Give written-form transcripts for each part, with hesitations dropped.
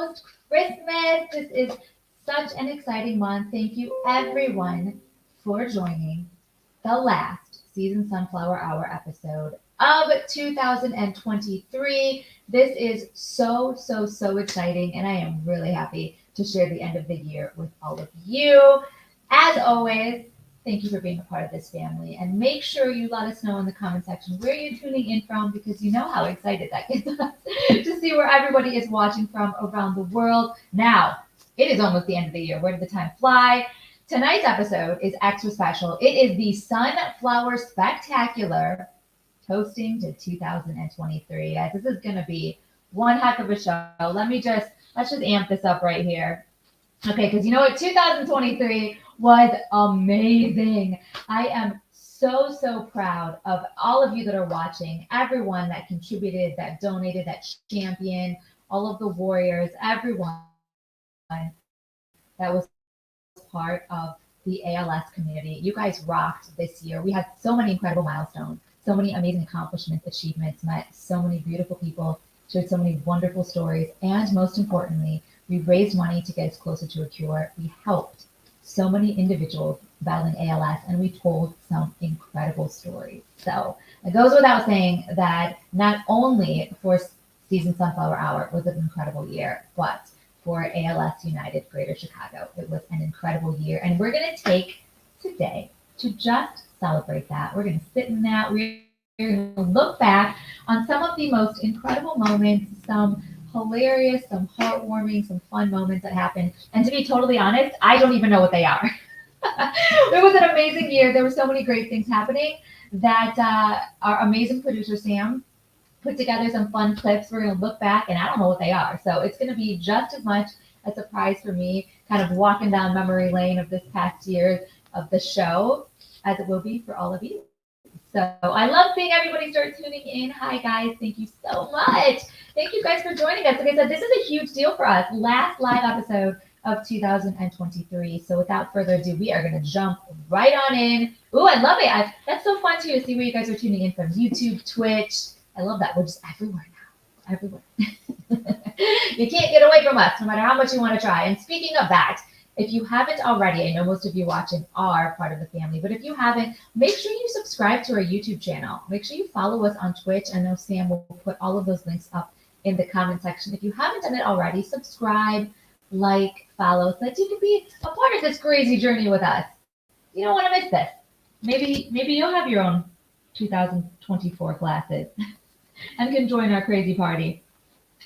almost Christmas. This is such an exciting month. Thank you, everyone, for joining the last Season Sunflower Hour episode of 2023. This is so exciting, and I am really happy to share the end of the year with all of you. As always, thank you for being a part of this family, and make sure you let us know in the comment section where you're tuning in from, because you know how excited that gets us to see where everybody is watching from around the world. Now, it is almost the end of the year. Where did the time fly? Tonight's episode is extra special. It is the Sunflower Spectacular, toasting to 2023. Guys, this is going to be one heck of a show. Let's just amp this up right here. Okay, because you know what? 2023 was amazing. I am so proud of all of you that are watching, everyone that contributed, that donated, that championed, all of the warriors, everyone that was part of the ALS community. You guys rocked this year. We had so many incredible milestones, so many amazing accomplishments, achievements, met so many beautiful people, shared so many wonderful stories, and most importantly, we raised money to get us closer to a cure. We helped so many individuals battling ALS, and we told some incredible stories. So it goes without saying that not only for Season Sunflower Hour was an incredible year, but for ALS United Greater Chicago, it was an incredible year. And we're going to take today to just celebrate that. We're going to sit in that. We're going to look back on some of the most incredible moments, some hilarious, some heartwarming, some fun moments that happened. And to be totally honest, I don't even know what they are. It was an amazing year. There were so many great things happening that our amazing producer, Sam, put together some fun clips. We're going to look back, and I don't know what they are. So it's going to be just as much a surprise for me, kind of walking down memory lane of this past year of the show, as it will be for all of you. So I love seeing everybody start tuning in. Hi, guys. Thank you so much. Thank you guys for joining us. Like I said, this is a huge deal for us. Last live episode of 2023. So without further ado, we are going to jump right on in. Ooh, I love it. That's so fun, too, to see where you guys are tuning in from. YouTube, Twitch. I love that. We're just everywhere now. Everywhere. You can't get away from us, no matter how much you want to try. And speaking of that, if you haven't already, I know most of you watching are part of the family, but if you haven't, make sure you subscribe to our YouTube channel. Make sure you follow us on Twitch. I know Sam will put all of those links up in the comment section. If you haven't done it already, subscribe, like, follow, so that you can be a part of this crazy journey with us. You don't want to miss this. Maybe you'll have your own 2024 classes and can join our crazy party.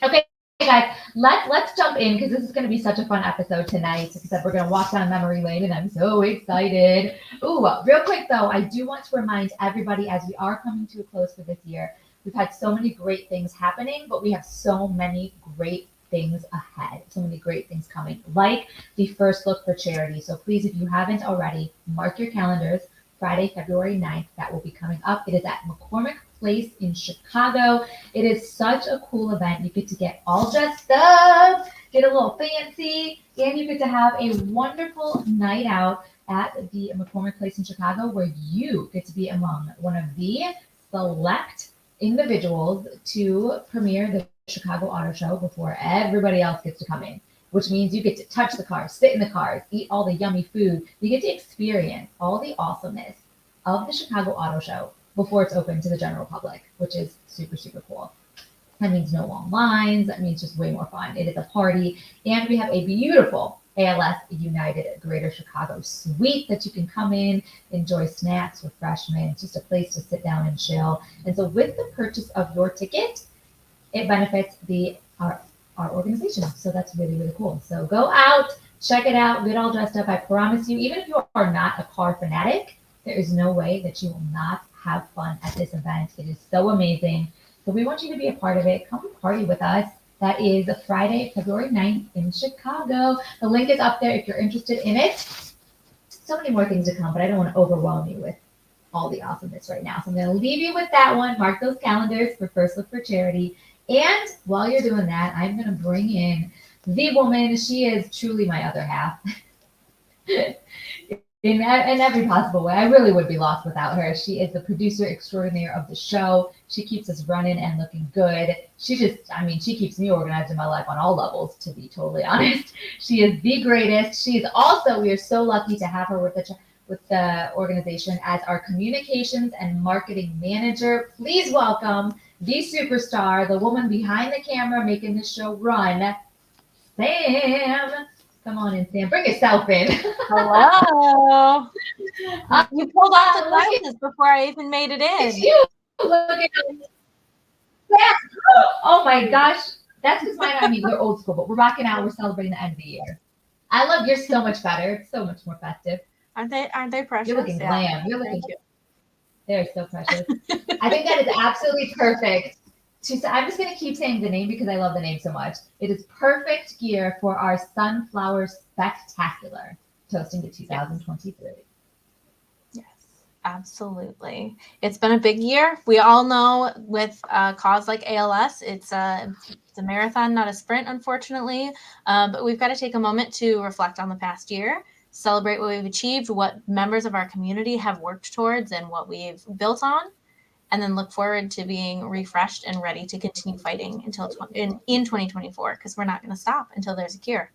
Okay, guys, let's jump in, because this is going to be such a fun episode tonight. Like I said, we're going to walk down memory lane, and I'm so excited. Ooh, real quick though, I do want to remind everybody, as we are coming to a close for this year, we've had so many great things happening, but we have so many great things ahead, so many great things coming, like the first look for charity. So please, if you haven't already, mark your calendars. Friday, February 9th, that will be coming up. It is at McCormick Place in Chicago. It is such a cool event. You get to get all dressed up, get a little fancy, and you get to have a wonderful night out at the McCormick Place in Chicago, where you get to be among one of the select individuals to premiere the Chicago Auto Show before everybody else gets to come in, which means you get to touch the cars, sit in the cars, eat all the yummy food. You get to experience all the awesomeness of the Chicago Auto Show before it's open to the general public, which is super cool. That means no long lines. That means just way more fun. It is a party. And we have a beautiful ALS United Greater Chicago suite that you can come in, enjoy snacks, refreshments, just a place to sit down and chill. And so with the purchase of your ticket, it benefits our organization. So that's really cool. So go out, check it out, get all dressed up. I promise you, even if you are not a car fanatic, there is no way that you will not have fun at this event. It is so amazing. So we want you to be a part of it. Come and party with us. That is Friday, February 9th in Chicago. The link is up there if you're interested in it. So many more things to come, but I don't want to overwhelm you with all the awesomeness right now. So I'm going to leave you with that one. Mark those calendars for First Look for Charity. And while you're doing that, I'm going to bring in the woman. She is truly my other half. in every possible way. I really would be lost without her. She is the producer extraordinaire of the show. She keeps us running and looking good. She just, I mean, she keeps me organized in my life on all levels, to be totally honest. She is the greatest. She is also, we are so lucky to have her with the organization as our communications and marketing manager. Please welcome the superstar, the woman behind the camera making this show run, Sam. Come on in, Sam. Bring yourself in. Hello. You pulled off the Look glasses before I even made it at in. you. Look at that. Oh my gosh. That's because mine, I mean, we're old school, but we're rocking out. We're celebrating the end of the year. I love yours so much better. It's so much more festive. Aren't they precious? You're looking glam. Yeah. You're looking. Thank you. They're so precious. I think that is absolutely perfect. I'm just going to keep saying the name because I love the name so much. It is perfect gear for our Sunflower Spectacular, toasting to 2023. Yes, absolutely. It's been a big year. We all know with a cause like ALS, it's a marathon, not a sprint, unfortunately. But we've got to take a moment to reflect on the past year, celebrate what we've achieved, what members of our community have worked towards, and what we've built on. And then look forward to being refreshed and ready to continue fighting until in 2024, because we're not going to stop until there's a cure.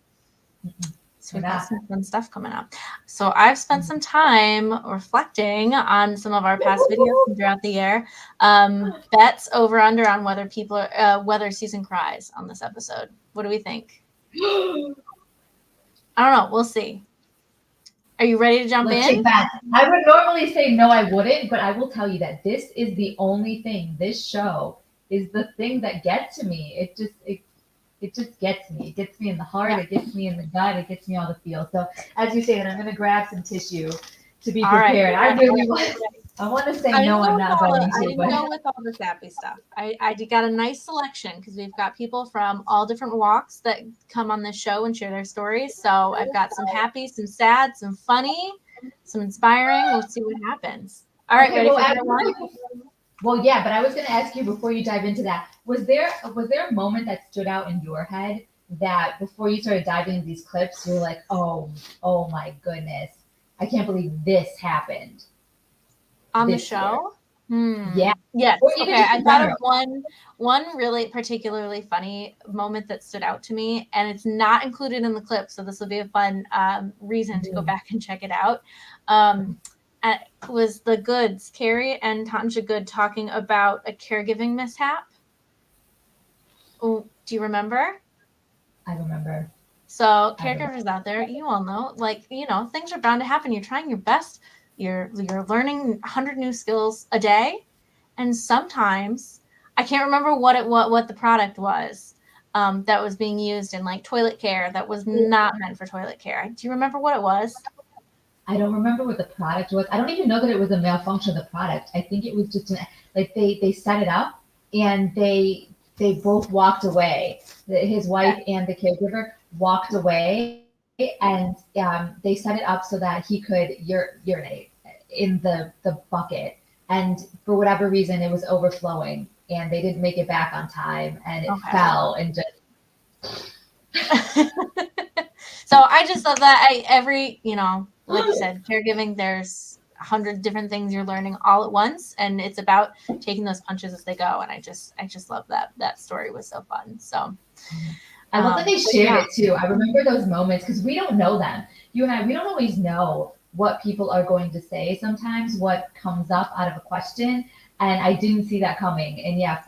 So we've got some fun stuff coming up. So I've spent some time reflecting on some of our past videos throughout the year. Bets over under on whether Susan cries on this episode. What do we think? I don't know. We'll see. Are you ready to jump Let's in? take that. I would normally say no, I wouldn't, but I will tell you that this is the only thing. This show is the thing that gets to me. It just gets me. It gets me in the heart. Yeah. It gets me in the gut. It gets me all the feels. So as you say that, I'm going to grab some tissue to be prepared. Right. I want to say no, I'm not going to. I didn't go with all the sappy stuff. I got a nice selection because we've got people from all different walks that come on this show and share their stories. So I've got some happy, some sad, some funny, some inspiring. We'll see what happens. All right, ready for that one? Well, yeah, but I was going to ask you before you dive into that, was there a moment that stood out in your head that before you started diving into these clips, you were like, oh my goodness, I can't believe this happened on the show? Yeah. Yes. Okay. I thought of one really particularly funny moment that stood out to me, and it's not included in the clip, so this will be a fun reason to go back and check it out. It was the Goods, Carrie and Tanja Good, talking about a caregiving mishap. Oh, do you remember? I remember. So caregivers out there, you all know, things are bound to happen. You're trying your best. You're learning 100 new skills a day, and sometimes I can't remember what the product was that was being used in like toilet care that was not meant for toilet care. Do you remember what it was? I don't remember what the product was. I don't even know that it was a malfunction of the product. I think it was just they set it up and they both walked away. His wife and the caregiver walked away, and they set it up so that he could urinate in the bucket. And for whatever reason, it was overflowing, and they didn't make it back on time, and it fell and just. So I just love that. Like you said, caregiving, there's 100 different things you're learning all at once, and it's about taking those punches as they go. And I just love that story was so fun. So I love that they shared it too. I remember those moments because we don't know them. You and I, we don't always know what people are going to say sometimes, what comes up out of a question. And I didn't see that coming. And yeah,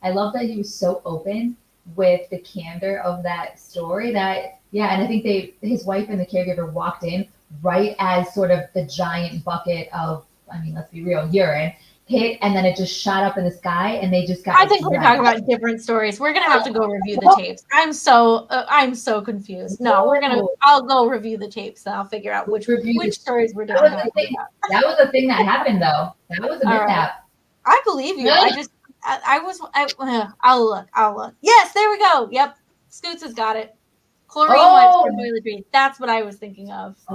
I love that he was so open with the candor of that story and I think his wife and the caregiver walked in right as sort of the giant bucket of, I mean, let's be real, urine hit, and then it just shot up in the sky, and they just got. I think we're talking about different stories. We're gonna have to go review the tapes. I'm so confused. No, I'll go review the tapes, and I'll figure out which stories we're doing. That was the thing that happened, though. That was a mishap. Right. I believe you. I'll look. Yes, there we go. Yep, Scoots has got it. Chlorine wipes for toiletry. That's what I was thinking of. The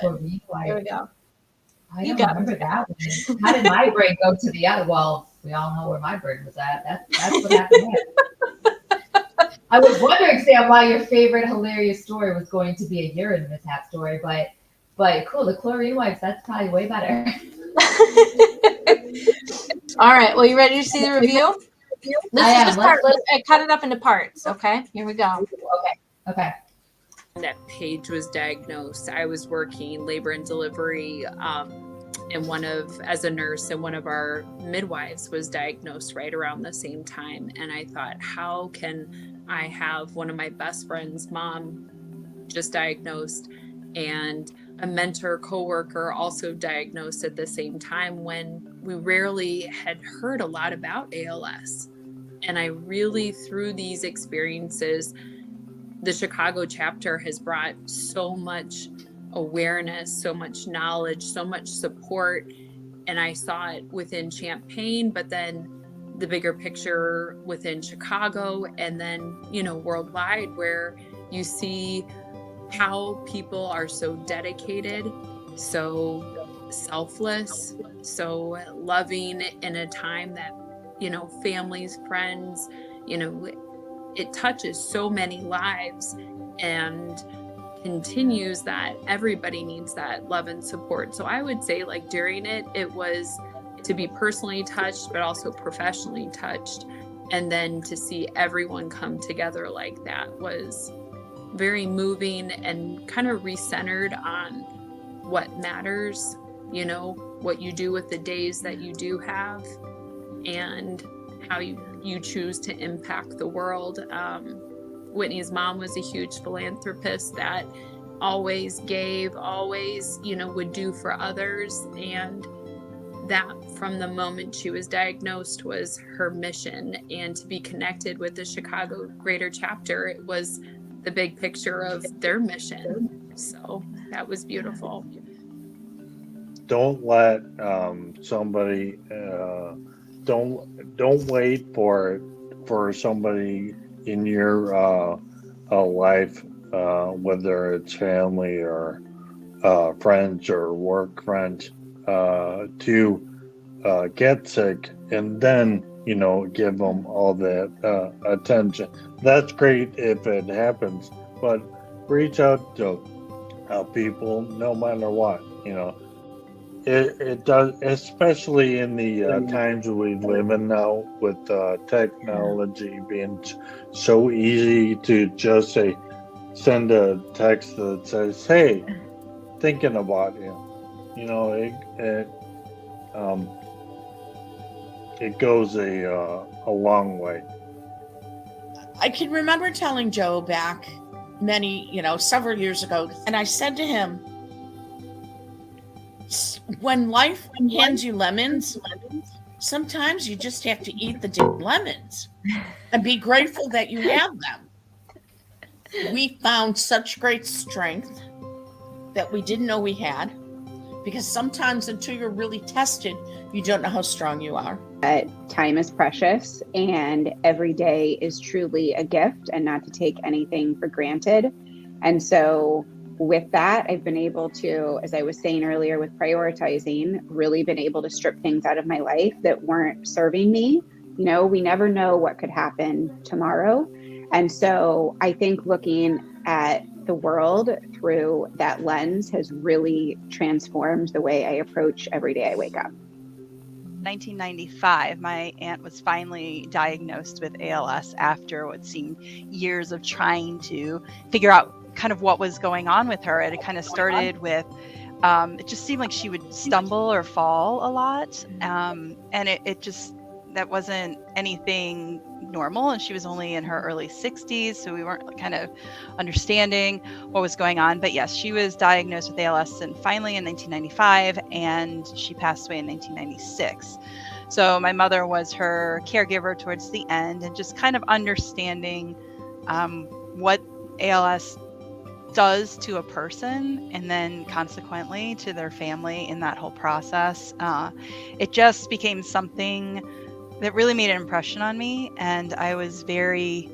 chlorine wipes. There we go. I don't remember that one. How did my brain go to the other? Well, we all know where my brain was at. That's what happened there. I was wondering, Sam, why your favorite hilarious story was going to be a urine mishap story, but But cool, the chlorine wipes, that's probably way better. All right. Well, you ready to see the review? This I is am. just part. I cut it up into parts. Okay. Here we go. Okay. That Paige was diagnosed. I was working labor and delivery, as a nurse, and one of our midwives was diagnosed right around the same time. And I thought, how can I have one of my best friends' mom just diagnosed and a mentor coworker also diagnosed at the same time, when we rarely had heard a lot about ALS. And I really, through these experiences, the Chicago chapter has brought so much awareness, so much knowledge, so much support. And I saw it within Champaign, but then the bigger picture within Chicago, and then, worldwide, where you see how people are so dedicated, so selfless, so loving in a time that, families, friends, it touches so many lives and continues that everybody needs that love and support. So I would say, like, during it was to be personally touched, but also professionally touched. And then to see everyone come together like that was very moving and kind of recentered on what matters, what you do with the days that you do have, and how you choose to impact the world. Whitney's mom was a huge philanthropist that always gave, always, would do for others. And that, from the moment she was diagnosed, was her mission. And to be connected with the Chicago Greater Chapter, it was the big picture of their mission. So that was beautiful. Don't let somebody don't wait for somebody in your life, whether it's family or friends or work friends, to get sick, and then give them all that attention. That's great if it happens, but reach out to people no matter what. It does, especially in the times we live in now, with technology being so easy to just send a text that says, "Hey, thinking about you." It goes a long way. I can remember telling Joe back several years ago, and I said to him, when life hands you lemons, sometimes you just have to eat the damn lemons and be grateful that you have them. We found such great strength that we didn't know we had, because sometimes until you're really tested, you don't know how strong you are. Time is precious, and every day is truly a gift, and not to take anything for granted. And so with that, I've been able to, as I was saying earlier, with prioritizing, really been able to strip things out of my life that weren't serving me. We never know what could happen tomorrow. And so I think looking at the world through that lens has really transformed the way I approach every day I wake up. 1995, my aunt was finally diagnosed with ALS after what seemed years of trying to figure out kind of what was going on with her. It kind of started with, it just seemed like she would stumble or fall a lot. And that wasn't anything normal. And she was only in her early 60s. So we weren't kind of understanding what was going on. But yes, she was diagnosed with ALS and finally in 1995, and she passed away in 1996. So my mother was her caregiver towards the end, and just kind of understanding what ALS does to a person, and then consequently to their family in that whole process. It just became something that really made an impression on me. And I was very,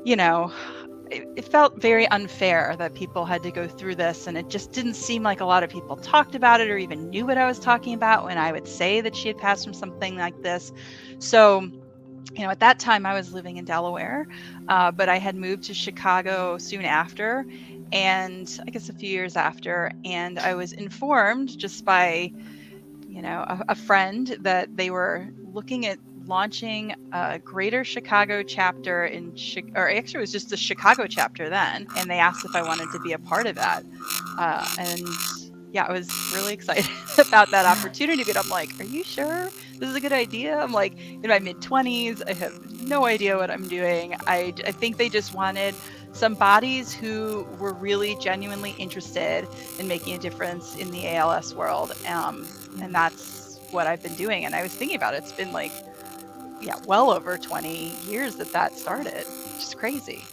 it felt very unfair that people had to go through this. And it just didn't seem like a lot of people talked about it or even knew what I was talking about when I would say that she had passed from something like this. So at that time I was living in Delaware, but I had moved to Chicago soon after, and I guess a few years after, and I was informed just by, a friend that they were looking at launching a greater Chicago chapter or actually it was just the Chicago chapter then, and they asked if I wanted to be a part of that. And yeah, I was really excited about that opportunity, but I'm like, are you sure this is a good idea? I'm like in my mid-20s. I have no idea what I'm doing. I think they just wanted some bodies who were really genuinely interested in making a difference in the ALS world. And that's what I've been doing. And I was thinking about it. It's been like, yeah, well over 20 years that started. Just crazy.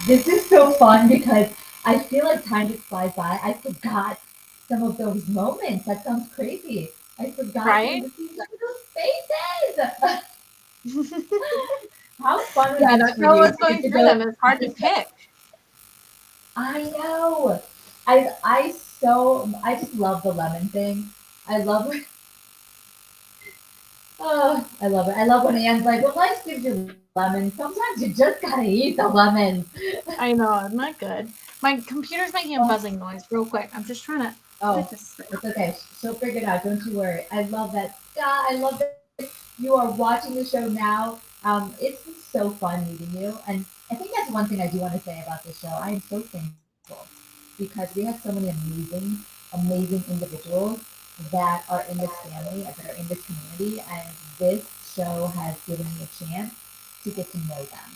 This is so fun because I feel like time just flies by. I forgot some of those moments. That sounds crazy. I forgot Right? to see some of those faces. How fun was Yeah, this that for girl you was to get going to through go? them. It's hard to pick. I know. I just love the lemon thing. I love oh, I love it. I love when Anne's like, when life gives you lemons, sometimes you just gotta eat the lemons. I know, isn't that good? My computer's making a buzzing noise real quick. I'm just trying to Oh, put this. it's okay. She'll figure it out. Don't you worry. I love that. Scott, I love that you are watching the show now. It's been so fun meeting you. And I think that's one thing I do want to say about this show. I am so thankful because we have so many amazing, amazing individuals that are in this family, that are in this community. And this show has given me a chance to get to know them,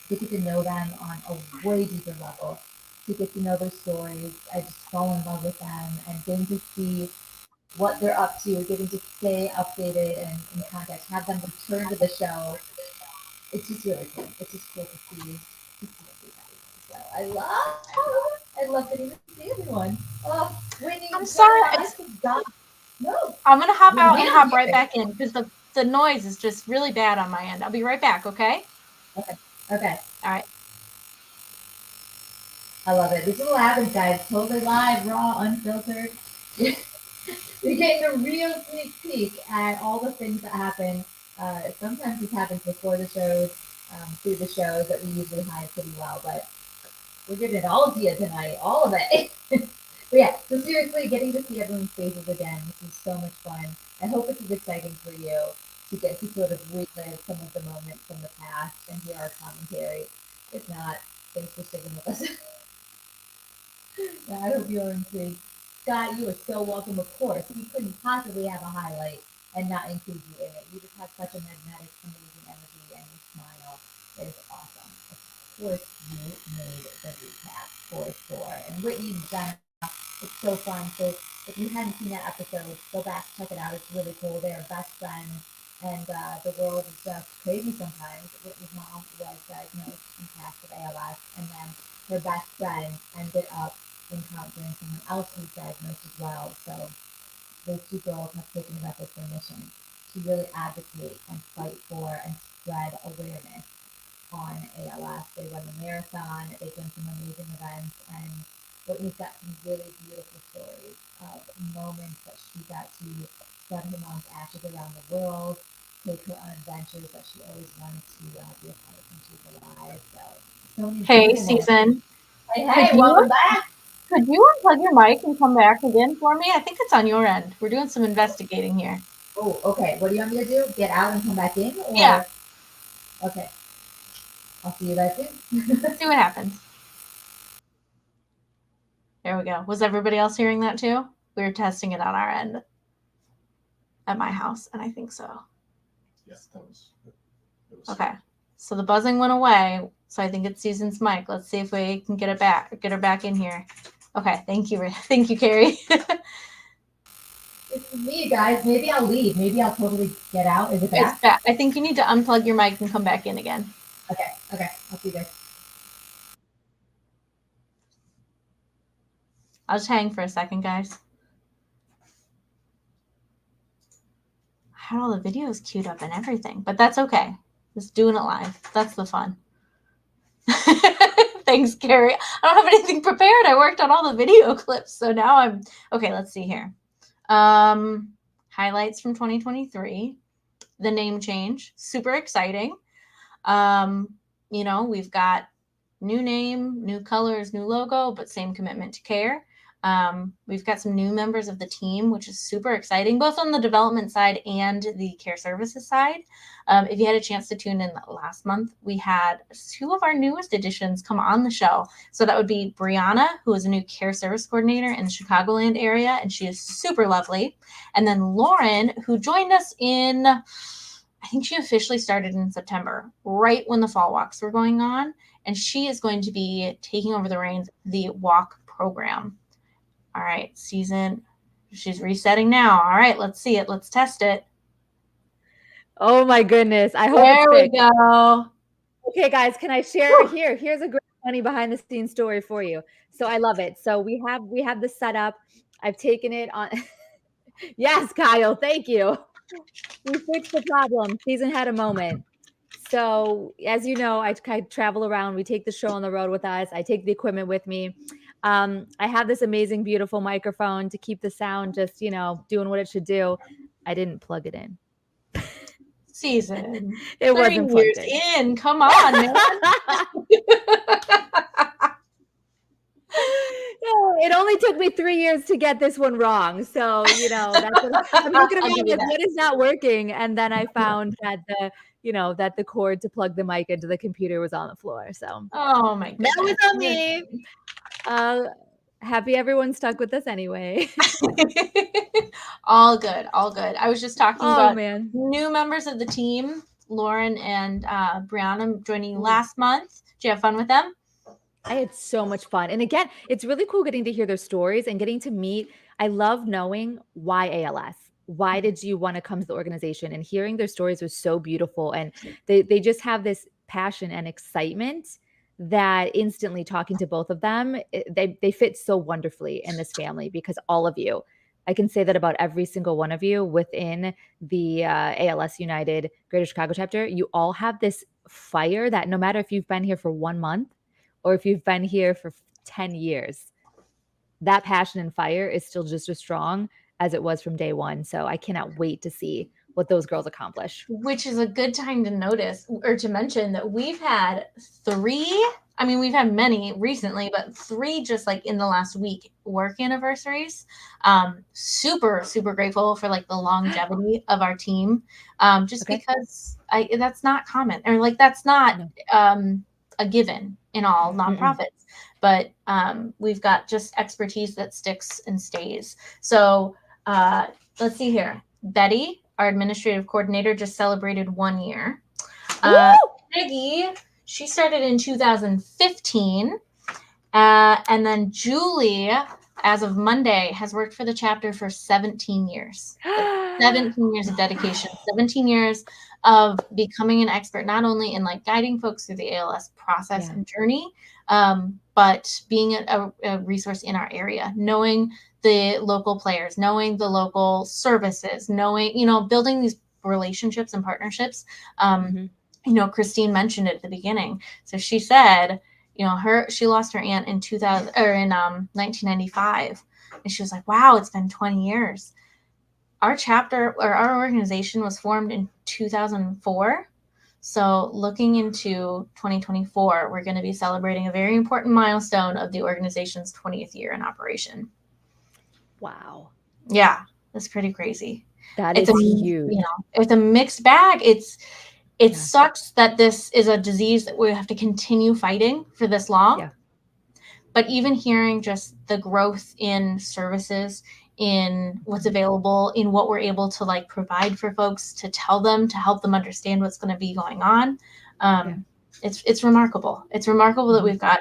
to get to know them on a way deeper level, to get to know their stories. I just fall in love with them and getting to see what they're up to, getting to stay updated and in contact, have them return to the show. It's just really cool. It's just cool to see everybody. So I love getting to see everyone. Oh, Whitney, I'm Jenna, sorry. I forgot. No, I'm gonna hop out we and are hop right here. back in because the noise is just really bad on my end. I'll be right back, okay? Okay. All right. I love it. This is what happens, guys. Totally live, raw, unfiltered. You're getting a real sneak peek at all the things that happen. Sometimes this happens before the shows, through the shows that we usually hide pretty well, but we're giving it all to you tonight, all of it. But yeah, so seriously, getting to see everyone's faces again, this is so much fun. I hope this is exciting for you to get to sort of relive some of the moments from the past and hear our commentary. If not, thanks for sticking with us. I hope you are intrigued. Scott, you are so welcome, of course. We couldn't possibly have a highlight and not include you in it. You just have such a magnetic, amazing energy, and your smile is awesome. Of course, you made the recap for sure. And Whitney and Jenna, it's so fun. So if you hadn't seen that episode, go back, check it out. It's really cool. They are best friends, and the world is just crazy sometimes. Whitney's mom was diagnosed and passed with ALS, and then her best friend ended up encountering someone else who's diagnosed as well. So those two girls have taken it up as their mission to really advocate and fight for and spread awareness on ALS. They run the marathon, they've done some amazing events, and Whitney's got some really beautiful stories of moments that she got to spread her mom's ashes around the world, take her on adventures that she always wanted to be a part of when she was alive. So many Hey, beautiful moments. Susan. Hey, welcome back. Could you unplug your mic and come back again for me? I think it's on your end. We're doing some investigating here. Oh, okay. What do you want me to do? Get out and come back in? Or... Yeah. Okay. I'll see you guys soon. See what happens. There we go. Was everybody else hearing that too? We were testing it on our end at my house, and I think so. Yes, that was Okay. So the buzzing went away. So I think it's Susan's mic. Let's see if we can get her back in here. Okay. Thank you. Thank you, Carrie. It's me, guys. Maybe I'll leave. Maybe I'll totally get out. Is it back? It's back. I think you need to unplug your mic and come back in again. Okay. I'll see you guys. I'll just hang for a second, guys. I had all the videos queued up and everything, but that's okay. Just doing it live. That's the fun. Thanks, Carrie. I don't have anything prepared. I worked on all the video clips. So now I'm okay. Let's see here. Highlights from 2023. The name change. Super exciting. We've got new name, new colors, new logo, but same commitment to care. We've got some new members of the team, which is super exciting, both on the development side and the care services side. If you had a chance to tune in last month, we had 2 of our newest additions come on the show. So that would be Brianna, who is a new care service coordinator in the Chicagoland area, and she is super lovely. And then Lauren, who joined us I think she officially started in September, right when the fall walks were going on. And she is going to be taking over the reins of the walk program. All right, she's resetting now. All right, let's see it. Let's test it. Oh my goodness. I hope There it's we fixed. go. Okay, guys, can I share here? Here's a great funny behind the scenes story for you. So I love it. So we have the setup. I've taken it on. Yes, Kyle, thank you. We fixed the problem. Season had a moment. So as you know, I travel around. We take the show on the road with us. I take the equipment with me. I have this amazing, beautiful microphone to keep the sound just, doing what it should do. I didn't plug it in. Season. It wasn't plugged years in. Come on, man. No, it only took me 3 years to get this one wrong. So, that's what I'm looking around like, what is not working? And then I found that the cord to plug the mic into the computer was on the floor. So oh my goodness. That was on me. Happy everyone stuck with us anyway. All good. I was just talking about man. new members of the team, Lauren and Brianna joining you last month. Did you have fun with them? I had so much fun. And again, it's really cool getting to hear their stories and getting to meet. I love knowing why ALS. Why did you want to come to the organization? And hearing their stories was so beautiful. And they just have this passion and excitement that instantly talking to both of them, they fit so wonderfully in this family because all of you, I can say that about every single one of you within the ALS United Greater Chicago chapter, you all have this fire that no matter if you've been here for 1 month or if you've been here for 10 years, that passion and fire is still just as strong as it was from day one. So I cannot wait to see what those girls accomplish. Which is a good time to notice or to mention that we've had 3, we've had many recently, but 3 just like in the last week work anniversaries. Super, super grateful for like the longevity of our team. Because that's not common or like that's not a given in all nonprofits, but we've got just expertise that sticks and stays. So let's see here. Betty, our administrative coordinator, just celebrated 1 year. Peggy, she started in 2015. And then Julie, as of Monday, has worked for the chapter for 17 years. 17 years of dedication, 17 years of becoming an expert, not only in like guiding folks through the ALS process and journey, but being a resource in our area, knowing the local players, knowing the local services, knowing, building these relationships and partnerships. Christine mentioned it at the beginning. So she said, she lost her aunt in 1995. And she was like, wow, it's been 20 years. Our chapter or our organization was formed in 2004. So looking into 2024, we're going to be celebrating a very important milestone of the organization's 20th year in operation. Wow. Yeah, that's pretty crazy. That is huge. It's a mixed bag. It sucks that this is a disease that we have to continue fighting for this long. Yeah. But even hearing just the growth in services, in what's available, in what we're able to like provide for folks, to tell them, to help them understand what's going to be going on. It's remarkable. It's remarkable that we've got,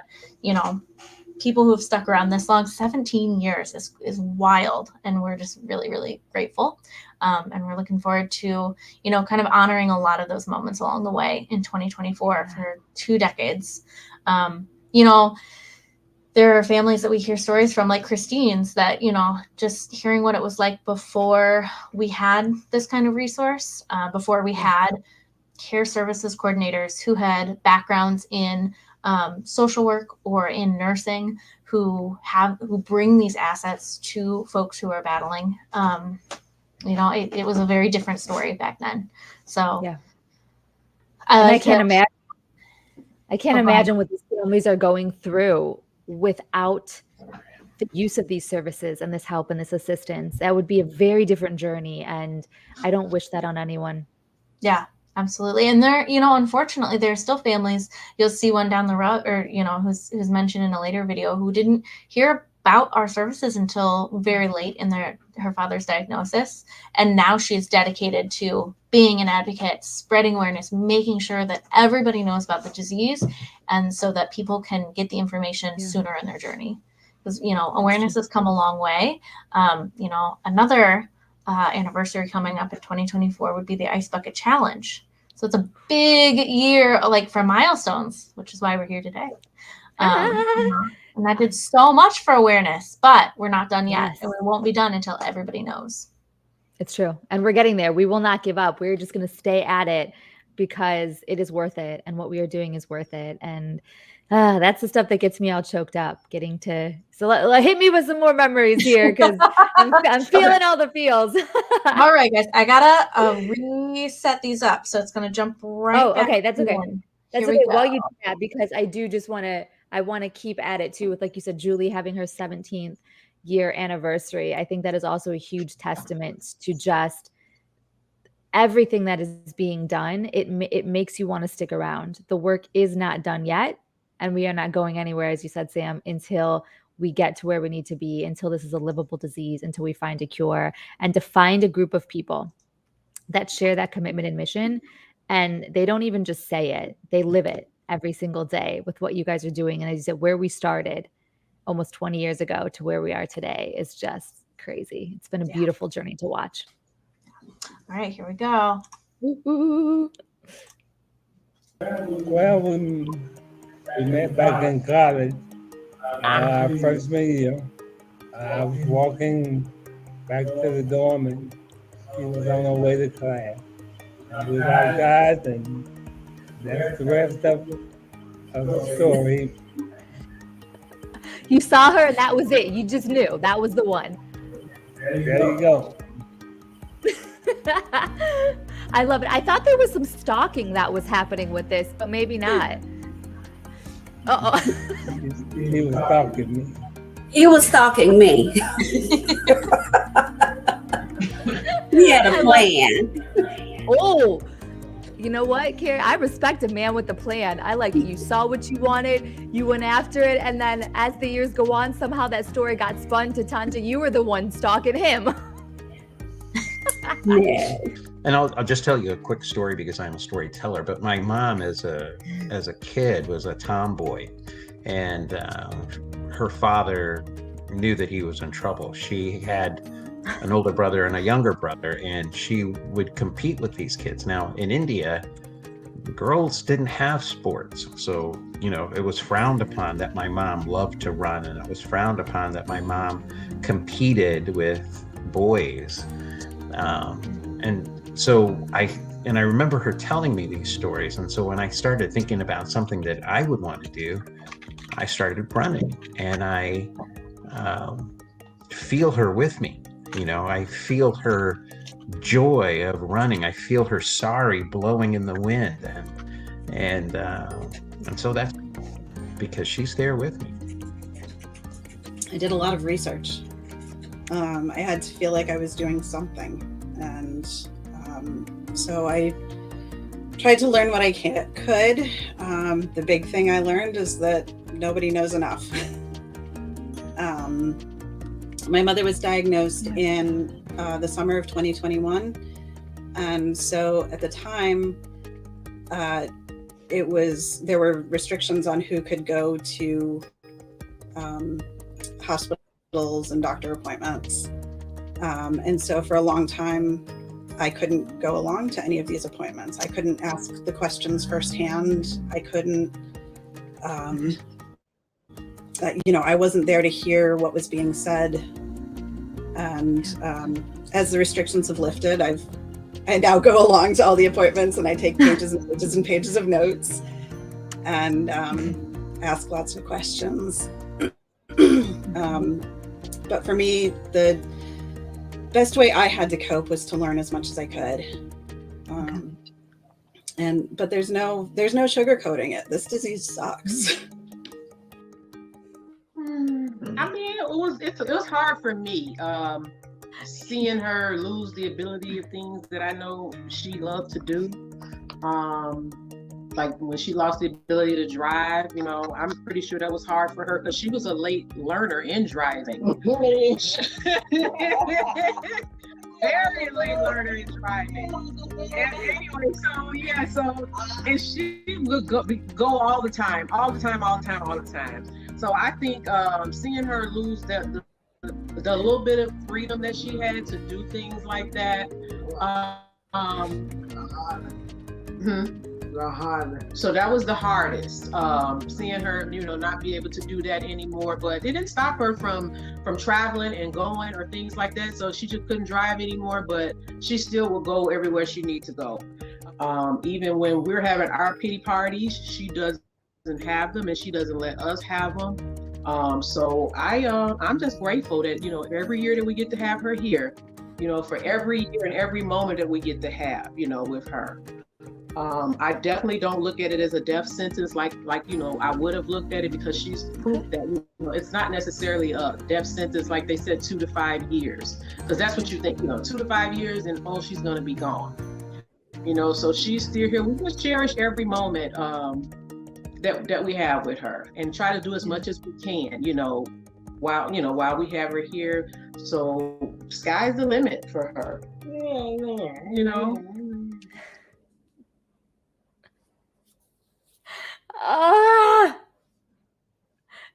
people who have stuck around this long. 17 years is wild. And we're just really, really grateful. And we're looking forward to, kind of honoring a lot of those moments along the way in 2024 for 2 decades. There are families that we hear stories from, like Christine's, that, just hearing what it was like before we had this kind of resource, before we had care services coordinators who had backgrounds in social work or in nursing who bring these assets to folks who are battling. It was a very different story back then. So Yeah. And I can't imagine. I can't Oh, go imagine what these families are going through without the use of these services and this help and this assistance. That would be a very different journey, and I don't wish that on anyone. Yeah, absolutely. And there, unfortunately, there are still families. You'll see one down the road, or who's mentioned in a later video, who didn't hear about our services until very late in her father's diagnosis, and now she's dedicated to being an advocate, spreading awareness, making sure that everybody knows about the disease, and so that people can get the information sooner in their journey. Because awareness has come a long way. Another anniversary coming up in 2024 would be the Ice Bucket Challenge. So it's a big year, like for milestones, which is why we're here today. And that did so much for awareness, but we're not done yet. Yes. And we won't be done until everybody knows. It's true. And we're getting there. We will not give up. We're just going to stay at it because it is worth it. And what we are doing is worth it. And that's the stuff that gets me all choked up, so hit me with some more memories here, because I'm feeling all the feels. All right, guys, I gotta reset these up. So it's going to jump right back. Okay. That's okay. That's okay. While you do that, because I do just want to keep at it too, with, like you said, Julie having her 17th year anniversary. I think that is also a huge testament to just everything that is being done. It makes you want to stick around. The work is not done yet, and we are not going anywhere, as you said, Sam, until we get to where we need to be, until this is a livable disease, until we find a cure, and to find a group of people that share that commitment and mission. And they don't even just say it, they live it every single day with what you guys are doing. And as you said, where we started almost 20 years ago to where we are today is just crazy. It's been a beautiful journey to watch. All right, here we go. Woo-hoo. Well, when we met back in college, freshman year, I was walking back to the dorm, and she was on her way to class. And we got guys, and that's the rest of the story. You saw her, and that was it. You just knew that was the one. There you go. I love it. I thought there was some stalking that was happening with this, but maybe not. Uh-oh. He was stalking me. He was stalking me. He had a plan. Oh, you know what, Carrie? I respect a man with a plan. I like it. You saw what you wanted, you went after it, and then as the years go on, somehow that story got spun to Tanja. You were the one stalking him. Yeah. And I'll just tell you a quick story because I'm a storyteller. But my mom, as a kid, was a tomboy, and her father knew that he was in trouble. She had an older brother and a younger brother, and she would compete with these kids. Now, in India, girls didn't have sports, so it was frowned upon that my mom loved to run, and it was frowned upon that my mom competed with boys. And so I remember her telling me these stories. And so when I started thinking about something that I would want to do, I started running, and I feel her with me. I feel her joy of running. I feel her sari blowing in the wind. And so that's because she's there with me. I did a lot of research. I had to feel like I was doing something. And so I tried to learn what I could. The big thing I learned is that nobody knows enough. My mother was diagnosed in the summer of 2021. And so at the time, there were restrictions on who could go to hospitals and doctor appointments. And so for a long time, I couldn't go along to any of these appointments. I couldn't ask the questions firsthand. I couldn't, I wasn't there to hear what was being said. And as the restrictions have lifted, I now go along to all the appointments, and I take pages and pages and pages of notes. And ask lots of questions. But for me, the best way I had to cope was to learn as much as I could. But there's no sugarcoating it. This disease sucks. I mean, it was hard for me. Seeing her lose the ability of things that I know she loved to do. Like when she lost the ability to drive, I'm pretty sure that was hard for her because she was a late learner in driving. Very late learner in driving. And anyway, and she would go all the time. So I think seeing her lose the little bit of freedom that she had to do things like that. So that was the hardest. Seeing her, not be able to do that anymore. But it didn't stop her from traveling and going or things like that. So she just couldn't drive anymore, but she still will go everywhere she needs to go. Even when we're having our pity parties, she doesn't have them and she doesn't let us have them. So I'm just grateful that, every year that we get to have her here, for every year and every moment that we get to have, with her. I definitely don't look at it as a death sentence like I would have looked at it, because she's proved that it's not necessarily a death sentence like they said 2 to 5 years, because that's what you think, 2 to 5 years and she's going to be gone. So she's still here. We just cherish every moment that we have with her and try to do as much as we can, while we have her here. So sky's the limit for her.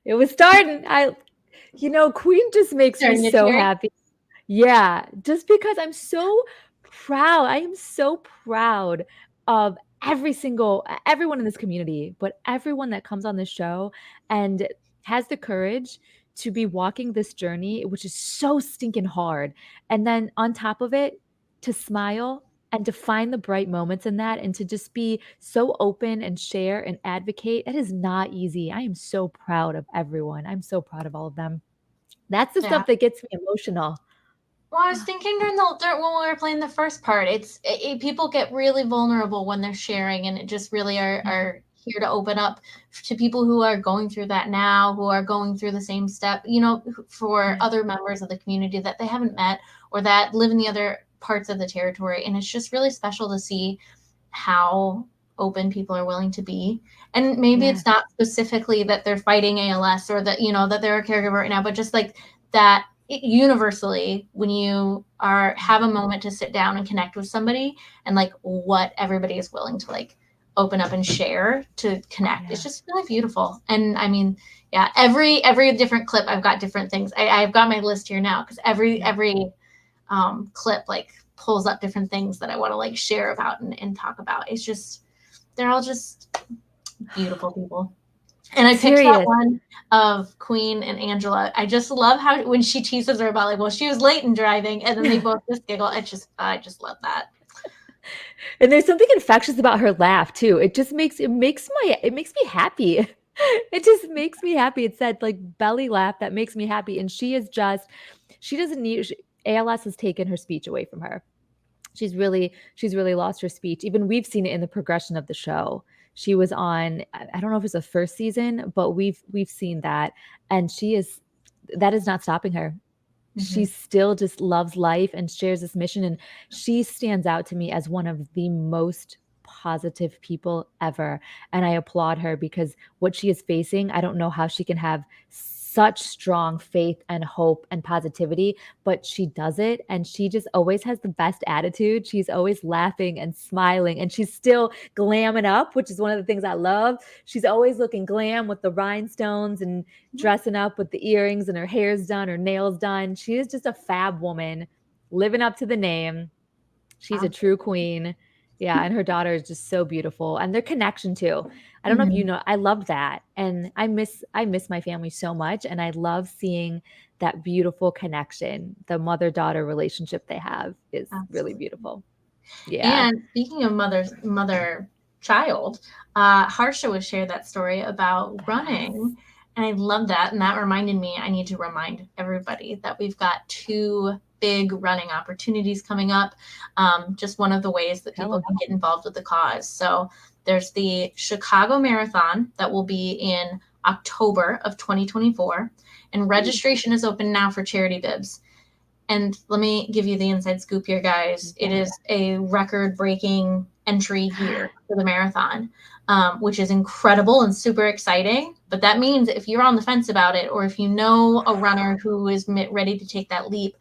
It was starting. Queen just makes me so happy. Yeah, just because I'm so proud. I am so proud of everyone in this community, but everyone that comes on this show and has the courage to be walking this journey, which is so stinking hard. And then on top of it, to smile and to find the bright moments in that and to just be so open and share and advocate. It is not easy. I am so proud of everyone. I'm so proud of all of them. That's the stuff that gets me emotional. Well, I was thinking when we were playing the first part, people get really vulnerable when they're sharing, and it just really are here to open up to people who are going through that now, who are going through the same step, for other members of the community that they haven't met or that live in the other parts of the territory. And it's just really special to see how open people are willing to be. And maybe it's not specifically that they're fighting ALS or that, that they're a caregiver right now, but just like that universally, when you have a moment to sit down and connect with somebody and like what everybody is willing to like open up and share to connect. It's just really beautiful. And I mean, every different clip, I've got different things. I've got my list here now because every clip like pulls up different things that I want to like share about and talk about. It's just, they're all just beautiful people. And I picked that one of Queen and Angela. I just love how when she teases her about like, well, she was late in driving, and then they both just giggle. I just love that. And there's something infectious about her laugh too. It makes me happy. It just makes me happy. It's that like belly laugh that makes me happy. And she doesn't need, ALS has taken her speech away from her. She's really lost her speech. Even we've seen it in the progression of the show. She was on, I don't know if it's the first season, but we've seen that. And that is not stopping her. Mm-hmm. She still just loves life and shares this mission. And she stands out to me as one of the most positive people ever. And I applaud her because what she is facing, I don't know how she can have such strong faith and hope and positivity, but she does it. And she just always has the best attitude. She's always laughing and smiling, and she's still glamming up, which is one of the things I love. She's always looking glam with the rhinestones and dressing up with the earrings, and her hair's done, her nails done. She is just a fab woman living up to the name. She's a true queen. Yeah. And her daughter is just so beautiful, and their connection too. I don't know if you know, I love that. And I miss my family so much. And I love seeing that beautiful connection. The mother-daughter relationship they have is really beautiful. Yeah. And speaking of mother child, Harsha was shared that story about running. And I love that. And that reminded me, I need to remind everybody that we've got 2 big running opportunities coming up. Just one of the ways that people can get involved with the cause. So there's the Chicago Marathon that will be in October of 2024. And registration is open now for charity bibs. And let me give you the inside scoop here, guys. It is a record-breaking entry year for the marathon, which is incredible and super exciting. But that means if you're on the fence about it, or if you know a runner who is ready to take that leap,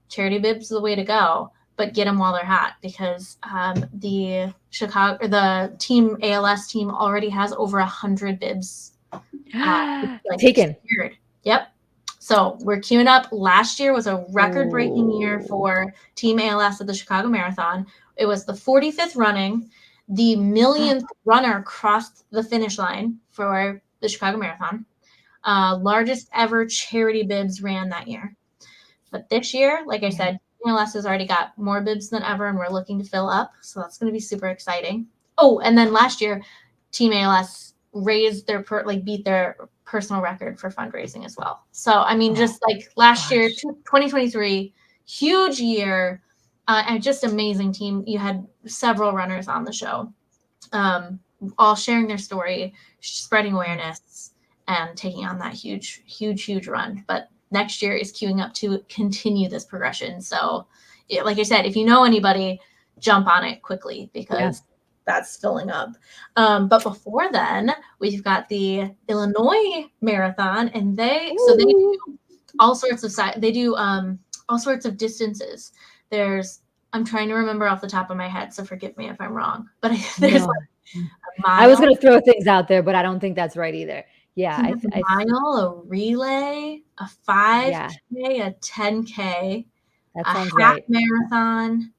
charity bibs is the way to go. But get them while they're hot, because the team ALS team already has over 100 bibs taken. Secured. Yep. So we're queuing up. Last year was a record-breaking year for Team ALS at the Chicago Marathon. It was the 45th running. The millionth runner crossed the finish line for the Chicago Marathon. Largest ever charity bibs ran that year. But this year, like I said, ALS has already got more bibs than ever, and we're looking to fill up. So that's going to be super exciting. Oh, and then last year, Team ALS raised their beat their personal record for fundraising as well. So I mean, just like last year, 2023, huge year, and just amazing team. You had several runners on the show, all sharing their story, spreading awareness, and taking on that huge run. But next year is queuing up to continue this progression. So, like I said, if you know anybody, jump on it quickly, because that's filling up. But before then, we've got the Illinois Marathon, and they do all sorts of all sorts of distances. I'm trying to remember off the top of my head, so forgive me if I'm wrong. But there's like a mile. I was going to throw things out there, but I don't think that's right either. Yeah, a mile, a relay, a 5K, a 10K, that a sounds half right. marathon.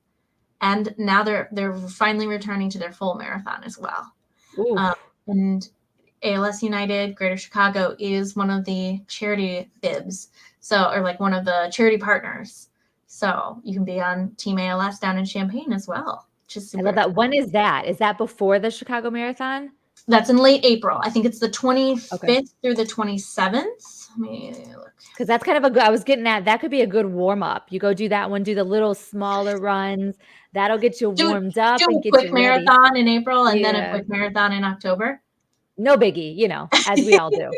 And now they're finally returning to their full marathon as well. And ALS United Greater Chicago is one of the charity bibs, or like one of the charity partners. So you can be on Team ALS down in Champaign as well. I love that. When is that? Is that before the Chicago Marathon? That's in late April. I think it's the 25th through the 27th. Let me look. Because that's kind of a good, I was getting at, that could be a good warm up. You go do that one, do the little smaller runs. That'll get you warmed up and get quick you ready. marathon in April and then a quick marathon in October. No biggie, as we all do.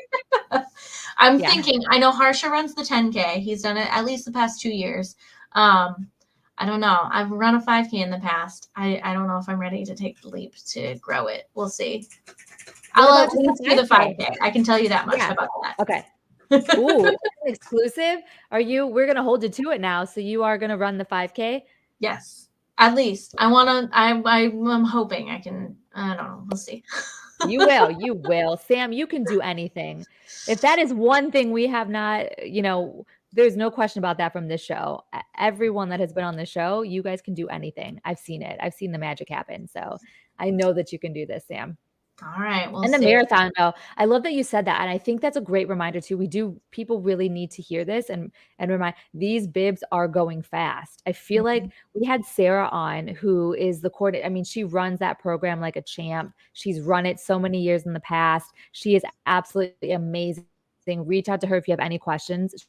I'm thinking, I know Harsha runs the 10K. He's done it at least the past 2 years. I don't know. I've run a 5K in the past. I don't know if I'm ready to take the leap to grow it. We'll see. I'll do the 5K. I can tell you that much about that. Okay. Ooh, that's an exclusive. We're going to hold you to it now. So you are going to run the 5K? Yes. At least. I'm hoping I can. I don't know. We'll see. You will. Sam, you can do anything. If that is one thing we have not, there's no question about that from this show. Everyone that has been on the show, you guys can do anything. I've seen it. I've seen the magic happen. So I know that you can do this, Sam. All right. And the marathon, though, I love that you said that. And I think that's a great reminder too. People really need to hear this and remind, these bibs are going fast. I feel like we had Sarah on, who is the coordinator. I mean, she runs that program like a champ. She's run it so many years in the past. She is absolutely amazing. Reach out to her if you have any questions.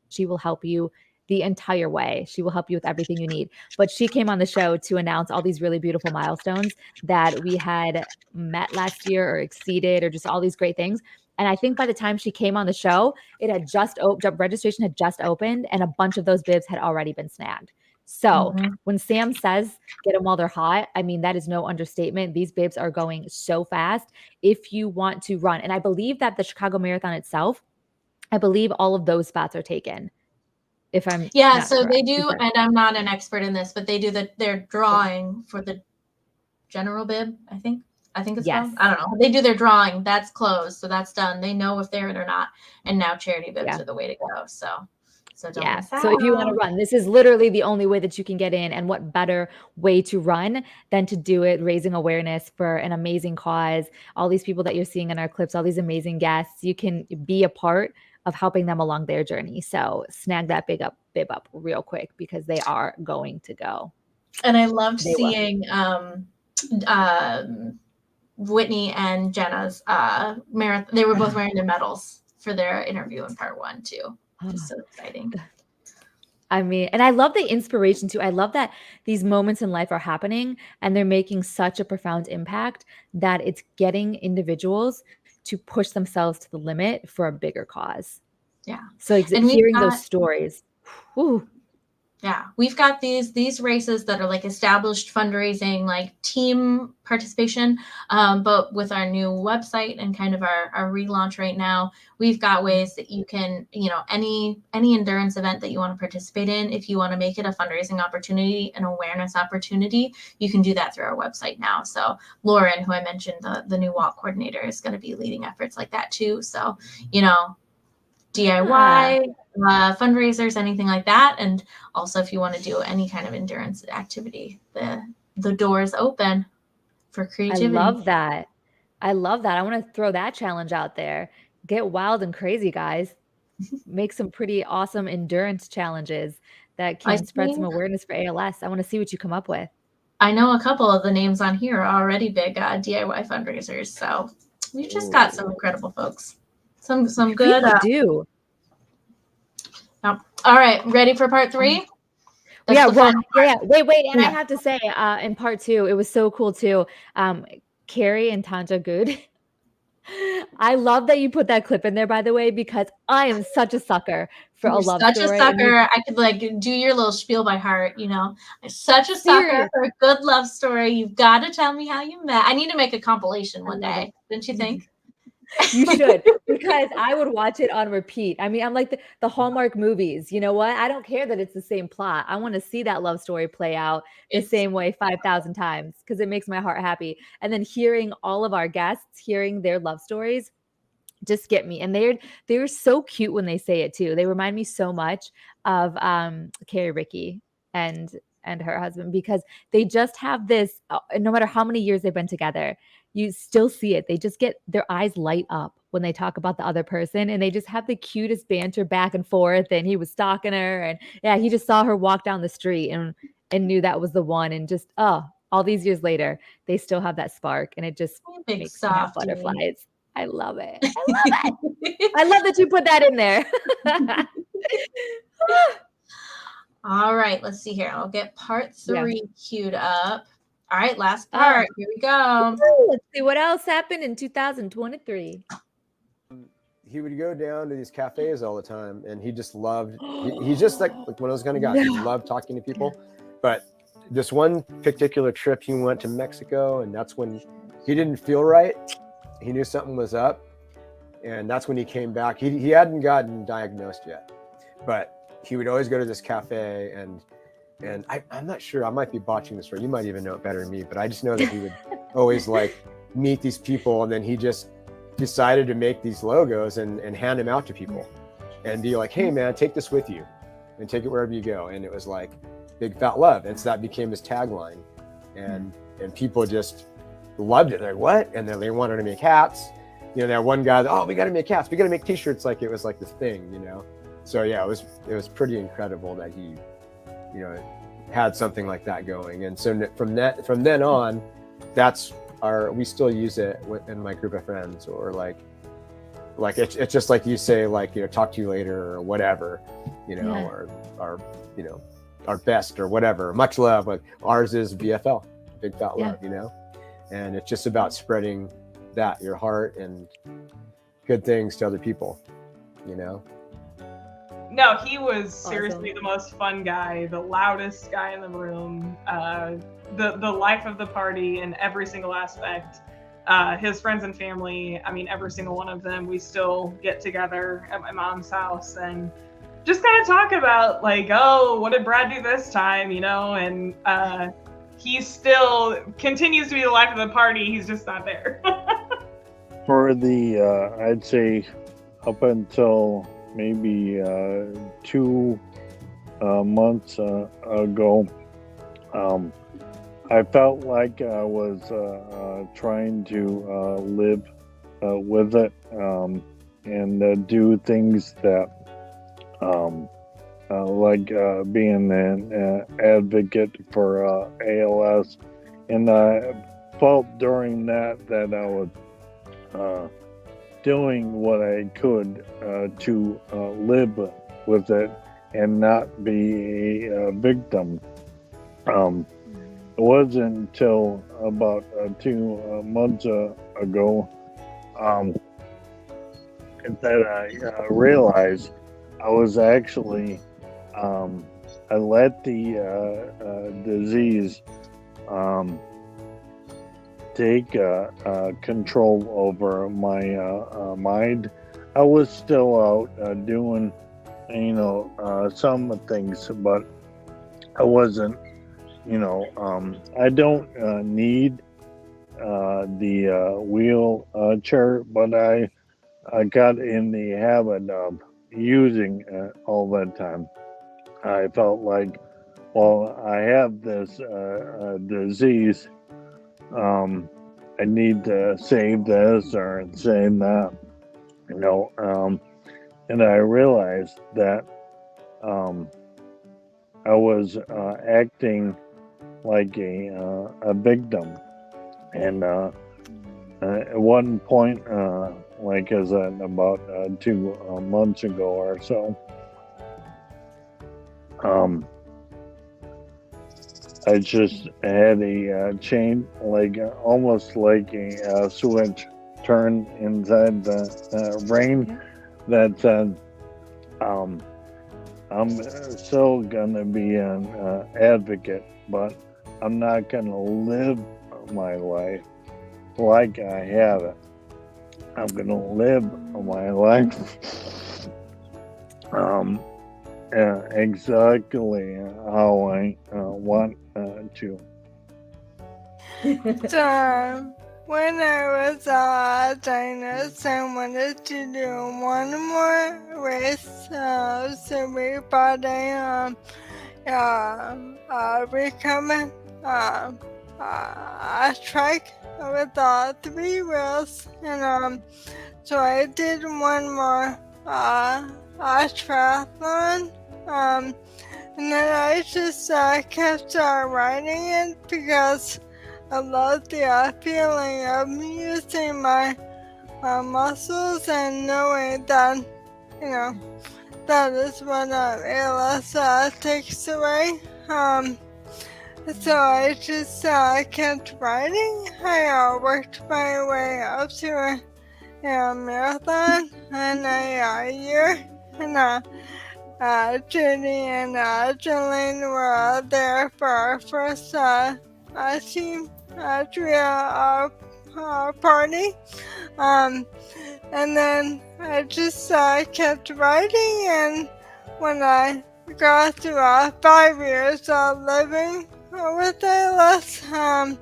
She will help you the entire way. She will help you with everything you need. But she came on the show to announce all these really beautiful milestones that we had met last year or exceeded, or just all these great things. And I think by the time she came on the show, it had just registration had just opened, and a bunch of those bibs had already been snagged. So when Sam says get them while they're hot, I mean, that is no understatement. These bibs are going so fast. If you want to run, and I believe that the Chicago Marathon itself, I believe all of those spots are taken. If I'm so correct. They do, and I'm not an expert in this, but they do their drawing for the general bib. I think it's called. I don't know. They do their drawing. That's closed, so that's done. They know if they're in or not, and now charity bibs are the way to go. So don't miss out. So if you want to run, this is literally the only way that you can get in, and what better way to run than to do it raising awareness for an amazing cause. All these people that you're seeing in our clips, all these amazing guests, you can be a part of helping them along their journey. So snag that bib up real quick, because they are going to go. And I loved seeing Whitney and Jenna's marathon. They were both wearing their medals for their interview in part 1 too. Just so exciting. I mean, and I love the inspiration too. I love that these moments in life are happening and they're making such a profound impact that it's getting individuals to push themselves to the limit for a bigger cause. Yeah. So And hearing those stories. Whew. Yeah, we've got these races that are like established fundraising, like team participation. But with our new website and kind of our relaunch right now, we've got ways that you can, any endurance event that you want to participate in, if you want to make it a fundraising opportunity, an awareness opportunity, you can do that through our website now. So Lauren, who I mentioned, the new walk coordinator, is going to be leading efforts like that too. So, DIY, fundraisers, anything like that. And also if you want to do any kind of endurance activity, the door is open for creativity. I love that. I want to throw that challenge out there. Get wild and crazy, guys. Make some pretty awesome endurance challenges that can spread some awareness for ALS. I want to see what you come up with. I know a couple of the names on here are already big DIY fundraisers. So we've just got some incredible folks. Some good. We do. All right, ready for part 3? Wait. And I have to say, in part 2, it was so cool too. Carrie and Tanja Good. I love that you put that clip in there, by the way, because I am such a sucker for a love story. Such a sucker. I could do your little spiel by heart, I'm such a sucker for a good love story. You've got to tell me how you met. I need to make a compilation one day. Don't you think? You should, because I would watch it on repeat. I mean, I'm like the Hallmark movies. You know what? I don't care that it's the same plot. I want to see that love story play out the same way 5,000 times because it makes my heart happy. And then hearing all of our guests, hearing their love stories just get me. And they're so cute when they say it too. They remind me so much of Carrie Ricky and her husband, because they just have this, no matter how many years they've been together, you still see it. They just get their eyes light up when they talk about the other person, and they just have the cutest banter back and forth. And he was stalking her, and he just saw her walk down the street and knew that was the one. And just, all these years later, they still have that spark, and it just makes me have butterflies. I love it. I love that you put that in there. All right, let's see here. I'll get part 3 queued up. All right, last part. Here we go. Let's see what else happened in 2023. He would go down to these cafes all the time, and he just loved. He's just like one of those kind of guys. He loved talking to people. But this one particular trip, he went to Mexico, and that's when he didn't feel right. He knew something was up, and that's when he came back. He hadn't gotten diagnosed yet, but he would always go to this cafe, and I'm not sure, I might be botching this story. You might even know it better than me, but I just know that he would always meet these people, and then he just decided to make these logos and hand them out to people and be like, hey man, take this with you and take it wherever you go. And it was like big fat love. And so that became his tagline, and people just loved it. They're like, what? And then they wanted to make hats. That one guy, we got to make hats. We got to make t-shirts. Like it was like this thing, So yeah, it was pretty incredible that he, had something like that going. And so from then on, we still use it in my group of friends, or like it's just like you say, talk to you later or whatever, or our best or whatever, much love. Like ours is BFL, big fat love, and it's just about spreading your heart and good things to other people, No, he was seriously the most fun guy, the loudest guy in the room, the life of the party in every single aspect. His friends and family, every single one of them, we still get together at my mom's house and just kind of talk about what did Brad do this time, and he still continues to be the life of the party. He's just not there. For the, I'd say up until maybe 2 months ago, I felt like I was trying to live with it and do things that like being an advocate for ALS. And felt during that I was doing what I could to live with it and not be a victim. It wasn't until about 2 months ago that I realized I was actually I let the disease take control over my mind. I was still out doing, some things, but I wasn't, I don't need the wheelchair, but I got in the habit of using it all the time. I felt like, well, I have this disease. I need to save this or save that, and I realized that I was acting like a victim, and at one point, like as about 2 months ago or so, I just had a change, like almost like a switch turned inside the brain that said, I'm still gonna be an advocate, but I'm not gonna live my life like I have it. I'm gonna live my life exactly how I want to. So, when I was diagnosed, I wanted to do one more race. So we bought a recommend a track with 3 wheels, and so I did one more triathlon. And then I just kept riding it because I love the feeling of using my muscles and knowing that, that is what ALS takes away. So I just kept riding. I worked my way up to a marathon in a year, and Judy and Jolene were there for our first team trio party. And then I just kept writing, and when I got to 5 years of living with ALS, I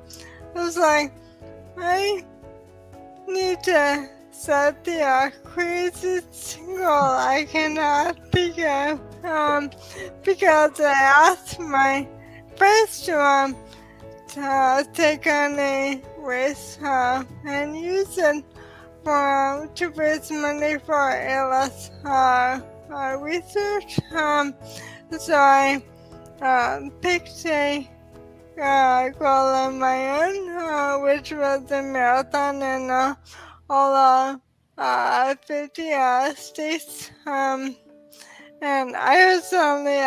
was like, I need to set the craziest goal I can think of, because I asked my friends to take on a race and use it to raise money for ALS research. So I picked a goal of my own, which was a marathon in all 50 states. And I was only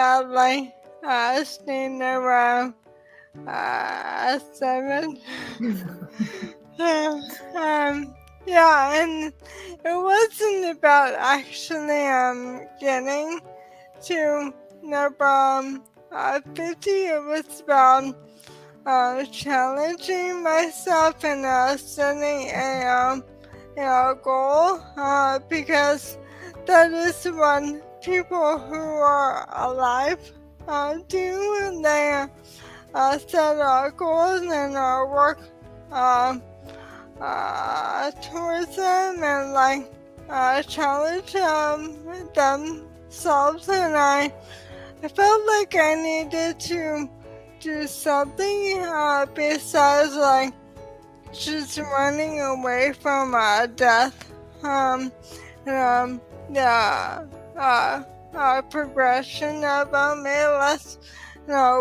staying around 7. Yeah, and it wasn't about actually getting to number 50. It was about challenging myself and setting a goal, because that is what people who are alive do. They set goals and work towards them and challenge themselves. And I felt like I needed to do something besides just running away from death. The progression of ALS,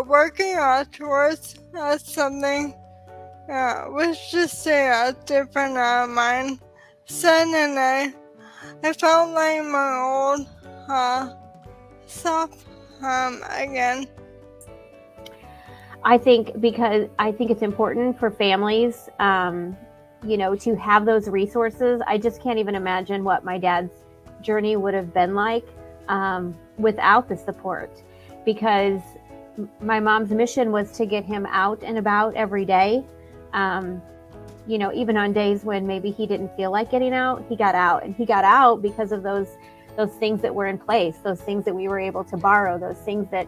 working towards something was just different out of mine. Suddenly, I felt like my old self again. I think because I think it's important for families, to have those resources. I just can't even imagine what my dad's journey would have been like without the support, because my mom's mission was to get him out and about every day. Even on days when maybe he didn't feel like getting out, he got out, and he got out because of those things that were in place, those things that we were able to borrow, those things that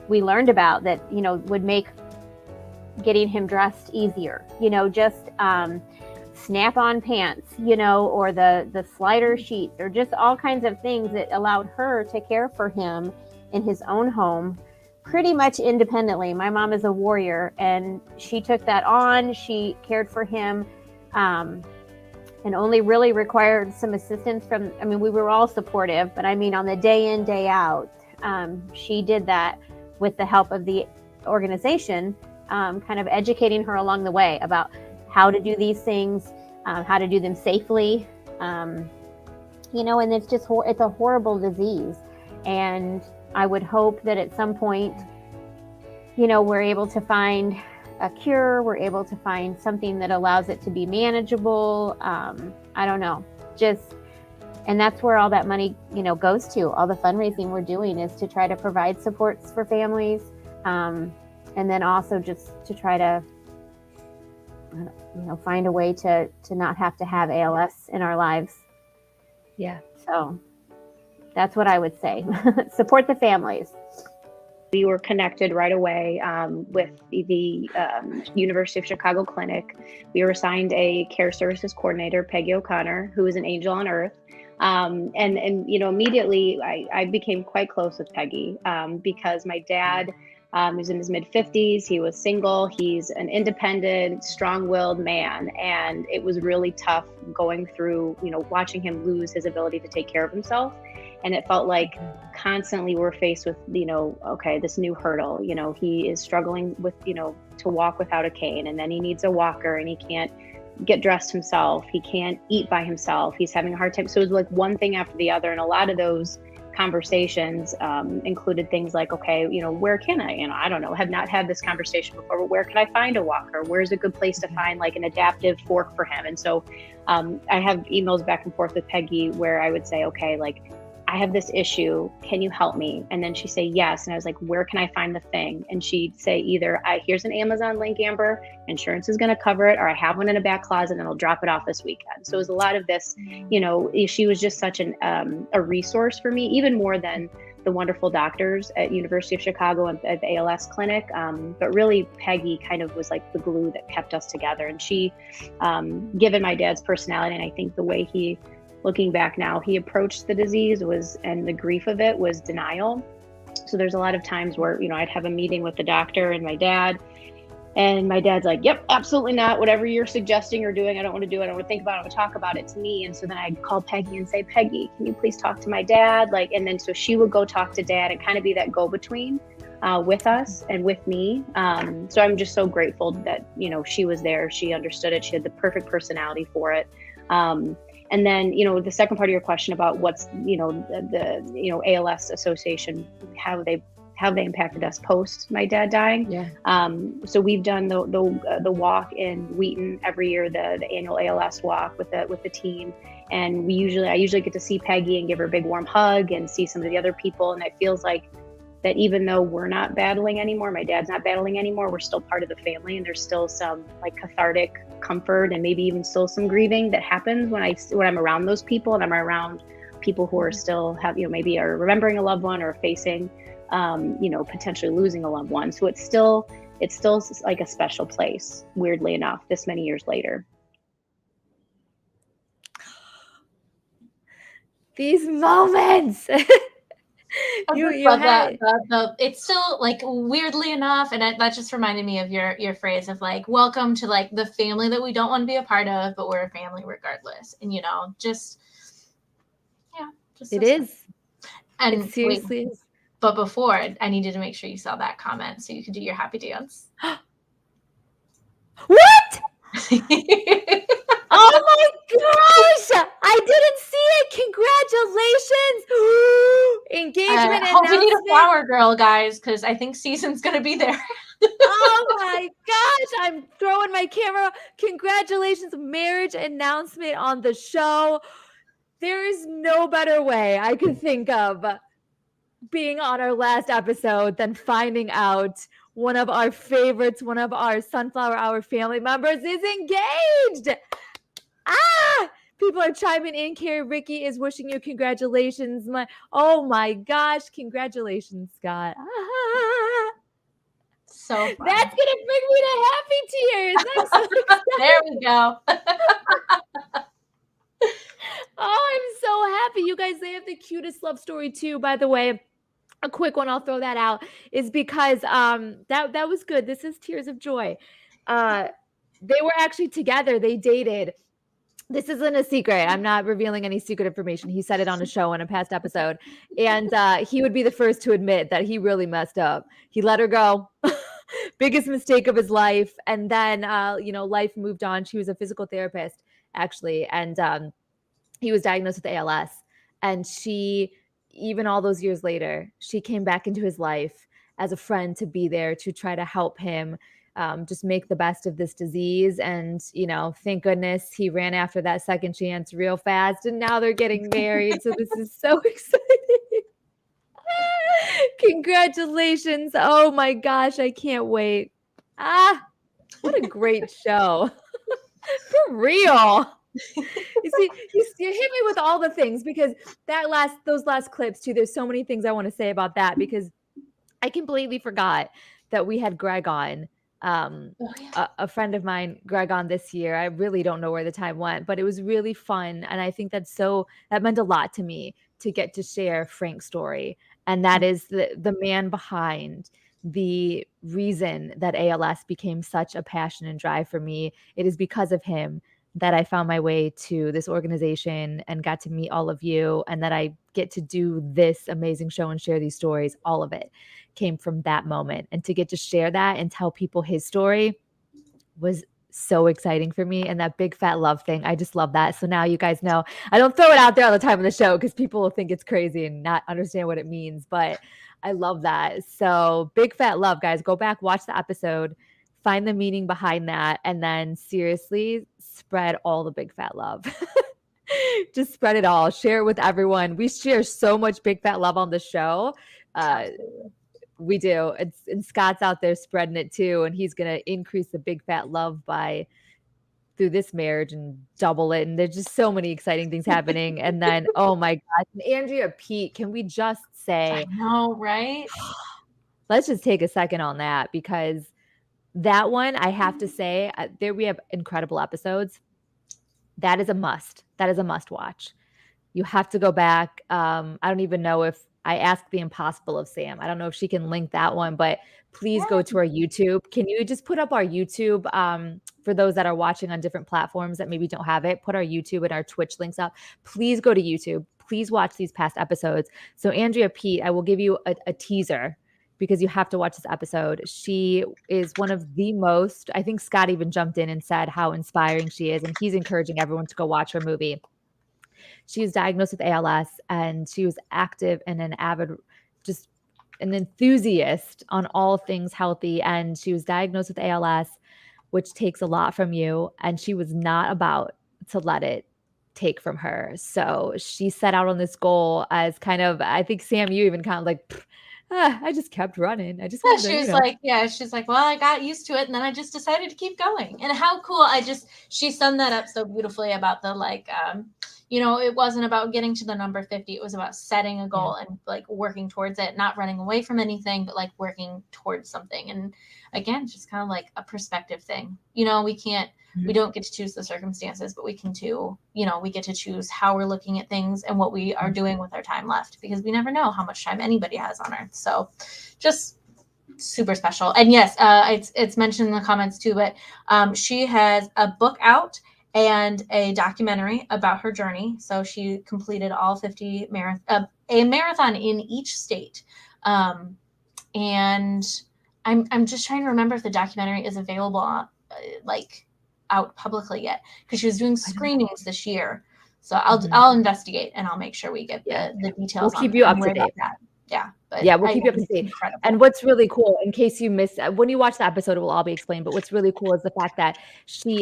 we learned about that, would make getting him dressed easier, just snap-on pants, or the slider sheets, or just all kinds of things that allowed her to care for him in his own home pretty much independently. My mom is a warrior, and she took that on. She cared for him and only really required some assistance we were all supportive, but on the day in, day out, she did that with the help of the organization, kind of educating her along the way about how to do these things, how to do them safely. And it's a horrible disease. And I would hope that at some point, we're able to find a cure, we're able to find something that allows it to be manageable. I don't know, and that's where all that money, goes to. All the fundraising we're doing is to try to provide supports for families, and then also just to try to, find a way to not have to have ALS in our lives. Yeah. So that's what I would say. Support the families. We were connected right away with the University of Chicago Clinic. We were assigned a care services coordinator, Peggy O'Connor, who is an angel on earth. And immediately I became quite close with Peggy because my dad was in his mid-50s. He was single. He's an independent, strong-willed man. And it was really tough going through, watching him lose his ability to take care of himself. And it felt like constantly we're faced with, this new hurdle. He is struggling with, to walk without a cane, and then he needs a walker, and he can't get dressed himself. He can't eat by himself. He's having a hard time. So it was like one thing after the other. And a lot of those conversations included things like, where can I don't know, have not had this conversation before, but where can I find a walker? Where's a good place to find like an adaptive fork for him? And so I have emails back and forth with Peggy where I would say, I have this issue, can you help me? And then she'd say yes. And I was like, where can I find the thing? And she'd say either, here's an Amazon link, Amber, insurance is gonna cover it, or I have one in a back closet and I'll drop it off this weekend. So it was a lot of this, she was just such a resource for me, even more than the wonderful doctors at University of Chicago and at the ALS clinic. But really Peggy kind of was like the glue that kept us together. And she, given my dad's personality, and I think the way looking back now, he approached the disease and the grief of it was denial. So there's a lot of times where, I'd have a meeting with the doctor and my dad, and my dad's like, yep, absolutely not. Whatever you're suggesting or doing, I don't want to do it. I don't want to think about it. I want to talk about it to me. And so then I'd call Peggy and say, Peggy, can you please talk to my dad? And then so she would go talk to dad and kind of be that go-between with us and with me. So I'm just so grateful that, she was there. She understood it. She had the perfect personality for it. And then, the second part of your question about what's, the ALS Association, how they impacted us post my dad dying. Yeah. So we've done the walk in Wheaton every year, the annual ALS walk with the team. And I usually get to see Peggy and give her a big warm hug and see some of the other people. And it feels like that even though we're not battling anymore, my dad's not battling anymore, we're still part of the family, and there's still some like cathartic comfort and maybe even still some grieving that happens when I'm around those people, and I'm around people who are still maybe are remembering a loved one or facing potentially losing a loved one. So it's still like a special place, weirdly enough, this many years later. These moments. It's still like weirdly enough, and that just reminded me of your phrase of like, welcome to like the family that we don't want to be a part of, but we're a family regardless. And it is. And it seriously is. But before, I needed to make sure you saw that comment so you could do your happy dance. Woo! Oh my gosh! I didn't see it. Congratulations! Engagement Hope you need a announcement. flower girl, guys, because I think season's gonna be there. Oh my gosh! I'm throwing my camera. Congratulations, marriage announcement on the show. There is no better way I could think of being on our last episode than finding out one of our favorites, one of our Sunflower Hour family members is engaged. People are chiming in. Carrie Ricky is wishing you congratulations. Oh my gosh, congratulations, Scott. So fun. That's gonna bring me to happy tears. I'm so excited. There we go. Oh, I'm so happy. You guys, they have the cutest love story too, by the way. A quick one, I'll throw that out, is because that was good. This is tears of joy. They were actually together. They dated. This isn't a secret. I'm not revealing any secret information. He said it on a show in a past episode. And he would be the first to admit that he really messed up. He let her go. Biggest mistake of his life. And then, life moved on. She was a physical therapist, actually. And he was diagnosed with ALS. And she, even all those years later, she came back into his life as a friend to be there to try to help him just make the best of this disease. And, thank goodness he ran after that second chance real fast. And now they're getting married. So this is so exciting. Congratulations. Oh my gosh. I can't wait. What a great show. For real. You see, you hit me with all the things because those last clips too, there's so many things I want to say about that because I completely forgot that we had Greg on. A friend of mine, Greg, on this year. I really don't know where the time went, but it was really fun. And I think that meant a lot to me to get to share Frank's story. And that is the man behind the reason that ALS became such a passion and drive for me. It is because of him that I found my way to this organization and got to meet all of you, and that I get to do this amazing show and share these stories. All of it came from that moment. And to get to share that and tell people his story was so exciting for me. And that big fat love thing, I just love that. So now you guys know I don't throw it out there all the time on the show because people will think it's crazy and not understand what it means. But I love that. So big fat love, guys. Go back, watch the episode, find the meaning behind that, and then seriously spread all the big fat love. Just spread it all. Share it with everyone. We share so much big fat love on the show. We do. And Scott's out there spreading it too. And he's going to increase the big fat love through this marriage and double it. And there's just so many exciting things happening. And then, oh my gosh, Andrea Pete, can we just say, I know, right? Let's just take a second on that because that one, I have to say, there we have incredible episodes. That is a must. That is a must watch. You have to go back. I don't even know if I asked the impossible of Sam. I don't know if she can link that one, but please go to our YouTube. Can you just put up our YouTube for those that are watching on different platforms that maybe don't have it? Put our YouTube and our Twitch links up. Please go to YouTube. Please watch these past episodes. So Andrea Pete, I will give you a teaser because you have to watch this episode. She is one of the most, I think Scott even jumped in and said how inspiring she is, and he's encouraging everyone to go watch her movie. She was diagnosed with ALS, and she was active and an avid, just an enthusiast on all things healthy. And she was diagnosed with ALS, which takes a lot from you. And she was not about to let it take from her. So she set out on this goal as kind of, I think, Sam, you even kind of like, I just kept running. I just wanted to, she's like, well, I got used to it, and then I just decided to keep going. And how cool! She summed that up so beautifully about the it wasn't about getting to the number 50. It was about setting a goal and like working towards it, not running away from anything, but like working towards something. And again, it's just kind of like a perspective thing. We don't get to choose the circumstances, but we get to choose how we're looking at things and what we are doing with our time left, because we never know how much time anybody has on earth. So just super special. And yes, it's mentioned in the comments too, but she has a book out and a documentary about her journey. So she completed all 50 a marathon in each state. And I'm just trying to remember if the documentary is available out publicly yet because she was doing screenings this year. So Mhm. I'll investigate and I'll make sure we get the We'll details keep on you up on to where date. that's at. Yeah, but Yeah, we'll I keep you up to it's date. incredible. And what's really cool, in case you missed, when you watch the episode, it will all be explained. But what's really cool is the fact that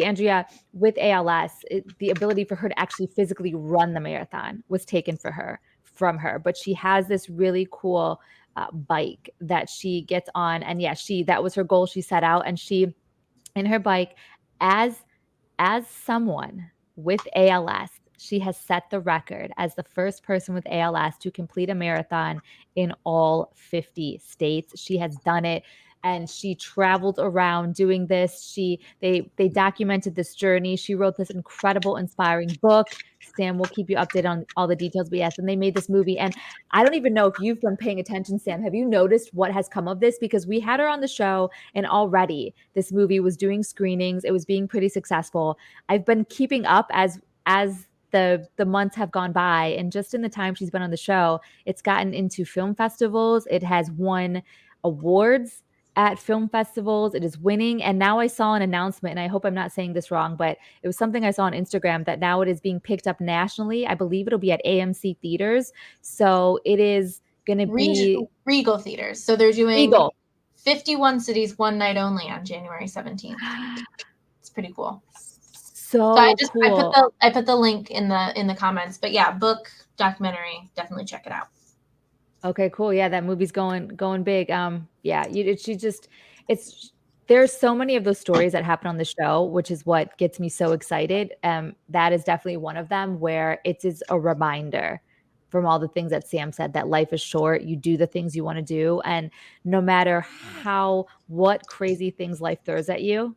Andrea, with ALS, the ability for her to actually physically run the marathon was taken from her. But she has this really cool bike that she gets on, and yeah, that was her goal. She set out, and she, in her bike, as someone with ALS, she has set the record as the first person with ALS to complete a marathon in all 50 states. She has done it, and she traveled around doing this. They documented this journey. She wrote this incredible, inspiring book. Sam will keep you updated on all the details, but yes, and they made this movie. And I don't even know if you've been paying attention, Sam. Have you noticed what has come of this? Because we had her on the show, and already this movie was doing screenings. It was being pretty successful. I've been keeping up as the months have gone by, and just in the time she's been on the show, it's gotten into film festivals. It has won awards at film festivals. It is winning. And now I saw an announcement, and I hope I'm not saying this wrong, but it was something I saw on Instagram that now it is being picked up nationally. I believe it'll be at AMC theaters. So it is going to be Regal theaters. So they're doing Regal. 51 cities, one night only on January 17th. It's pretty cool. So cool. I put the link in the comments. But yeah, book, documentary, definitely check it out. Okay, cool. Yeah, that movie's going big. Yeah, there's so many of those stories that happen on the show, which is what gets me so excited. That is definitely one of them, where it is a reminder from all the things that Sam said, that life is short. You do the things you want to do, and no matter what crazy things life throws at you,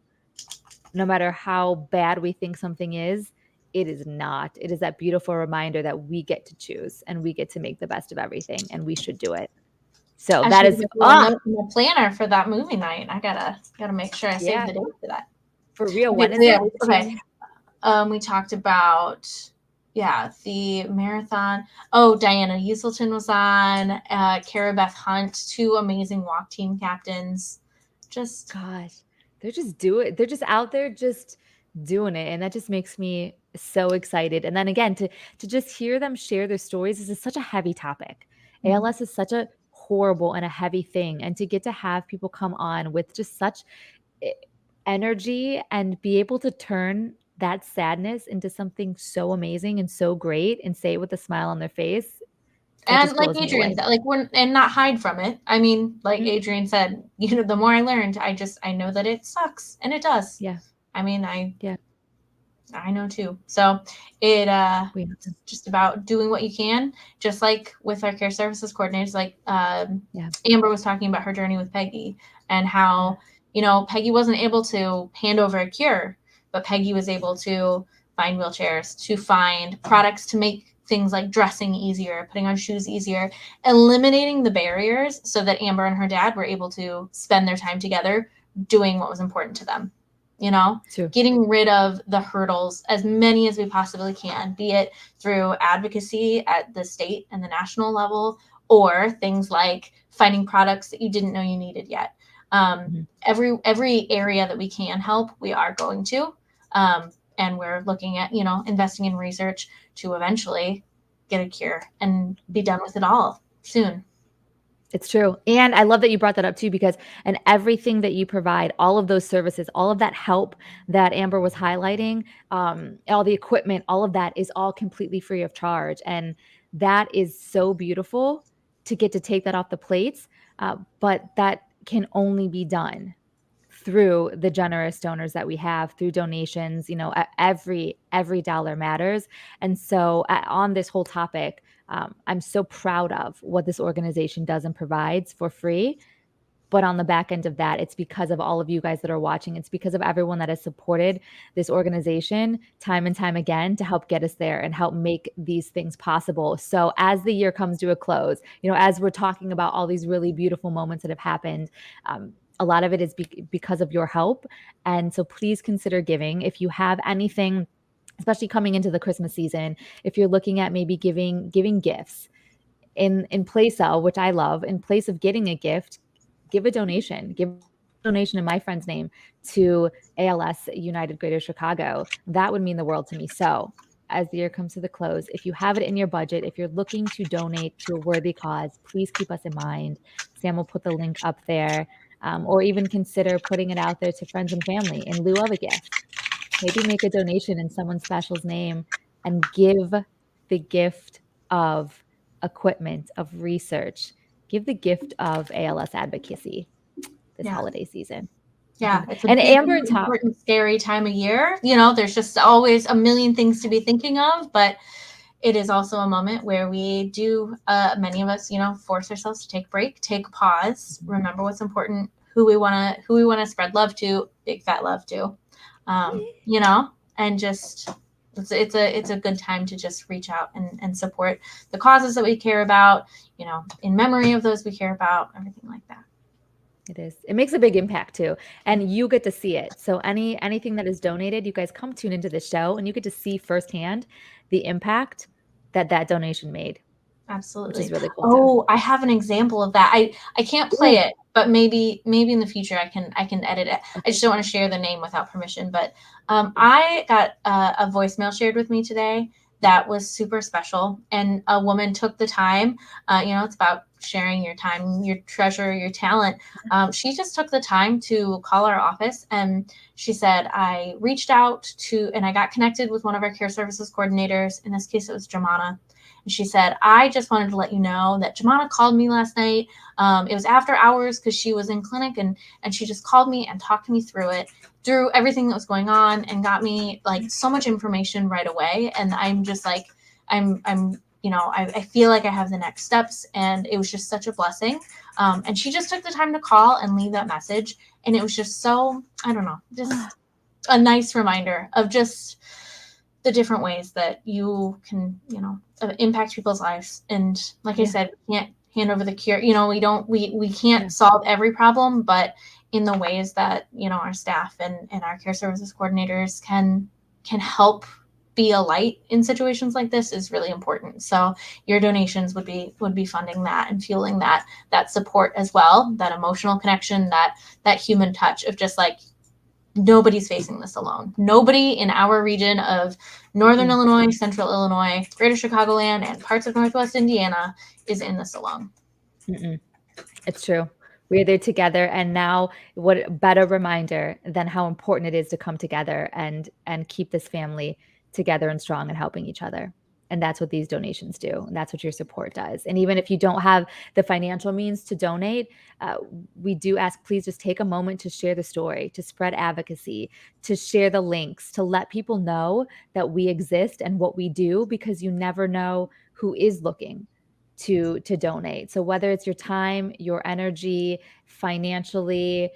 no matter how bad we think something is, it is not. It is that beautiful reminder that we get to choose, and we get to make the best of everything, and we should do it. So I that should is get a note in my planner for that movie night. I gotta make sure I save Yeah. the date for that. For real. Okay, When is yeah, it? okay. We talked about the marathon. Oh, Diana Uselton was on. Kara Beth Hunt, 2 amazing walk team captains. Just gosh, they're just out there just doing it, and that just makes me so excited. And then again, to just hear them share their stories, this is such a heavy topic. Mhm. ALS is such a horrible and a heavy thing, and to get to have people come on with just such energy and be able to turn that sadness into something so amazing and so great, and say it with a smile on their face, it and just like blows me Adrian away. said, and not hide from it. I mean, like Adrian said, the more I learned, I know that it sucks, and it does. Yeah. I mean, I know too. So it's just about doing what you can, just like with our care services coordinators, like Amber was talking about her journey with Peggy, and how, Peggy wasn't able to hand over a cure, but Peggy was able to find wheelchairs, to find products to make things like dressing easier, putting on shoes easier, eliminating the barriers so that Amber and her dad were able to spend their time together doing what was important to them. Getting rid of the hurdles, as many as we possibly can, be it through advocacy at the state and the national level, or things like finding products that you didn't know you needed yet. Every area that we can help, we are going to. And we're looking at, investing in research to eventually get a cure and be done with it all soon. It's true. And I love that you brought that up too, because and everything that you provide, all of those services, all of that help that Amber was highlighting, all the equipment, all of that is all completely free of charge. And that is so beautiful to get to take that off the plates. But that can only be done through the generous donors that we have, through donations. Every dollar matters. And so on this whole topic, I'm so proud of what this organization does and provides for free. But on the back end of that, it's because of all of you guys that are watching. It's because of everyone that has supported this organization time and time again to help get us there and help make these things possible. So as the year comes to a close, as we're talking about all these really beautiful moments that have happened, a lot of it is because of your help. And so please consider giving. If you have anything, especially coming into the Christmas season, if you're looking at maybe giving gifts in place of, which I love, in place of getting a gift, give a donation. Give donation in my friend's name to ALS United Greater Chicago, that would mean the world to me. So as the year comes to the close, if you have it in your budget, if you're looking to donate to a worthy cause, please keep us in mind. Sam will put the link up there, or even consider putting it out there to friends and family in lieu of a gift. Maybe make a donation in someone special's name and give the gift of equipment, of research, give the gift of ALS advocacy this holiday season. Yeah, it's a And big, Amber and Tom, important, scary time of year. You know, there's just always a million things to be thinking of, but it is also a moment where we do, many of us, you know, force ourselves to take a break, take a pause, remember what's important, who we want to spread love to, big fat love to, you know, and just it's a good time to just reach out and support the causes that we care about, you know, in memory of those we care about, everything like that. it is. It makes a big impact too, and you get to see it. So anything that is donated, you guys come tune into the show, and you get to see firsthand the impact that donation made. Absolutely. Which is really cool. Oh, I have an example of that. I can't play it, but maybe in the future I can edit it. I just don't want to share the name without permission. But I got a voicemail shared with me today that was super special, and a woman took the time. You know, it's about sharing your time, your treasure, your talent. She just took the time to call our office, and she said, I reached out to, and I got connected with one of our care services coordinators. In this case, it was Jamana. And she said, I just wanted to let you know that Jamana called me last night. It was after hours because she was in clinic, and she just called me and talked me through everything that was going on, and got me like so much information right away. And I'm just like, I'm you know, I feel like I have the next steps, and it was just such a blessing. And she just took the time to call and leave that message. And it was just so, I don't know, just a nice reminder of just the different ways that you can, you know, impact people's lives. And like I said, we can't hand over the cure. You know, we can't solve every problem, but in the ways that, you know, our staff and our care services coordinators can help be a light in situations like this is really important. So your donations would be funding that and fueling that support as well, that emotional connection, that human touch of just like, nobody's facing this alone. Nobody in our region of Northern Illinois, Central Illinois, Greater Chicagoland, and parts of Northwest Indiana is in this alone. It's true. We're there together. And now what better reminder than how important it is to come together and keep this family together and strong and helping each other. And that's what these donations do. And that's what your support does. And even if you don't have the financial means to donate, we do ask, please just take a moment to share the story, to spread advocacy, to share the links, to let people know that we exist and what we do, because you never know who is looking to donate. So whether it's your time, your energy, financially,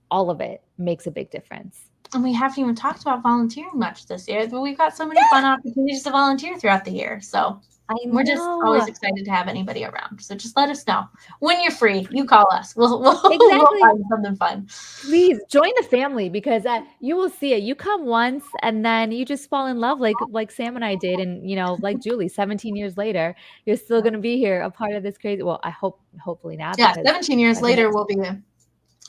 all of it makes a big difference. And we haven't even talked about volunteering much this year, but we've got so many fun opportunities to volunteer throughout the year. So we're just always excited to have anybody around. So just let us know when you're free. You call us. We'll find something fun. Please join the family, because you will see it. You come once and then you just fall in love, like Sam and I did, and you know, like Julie, 17 years later, you're still going to be here, a part of this crazy. Well, I hopefully not. Yeah, 17 years later, we'll be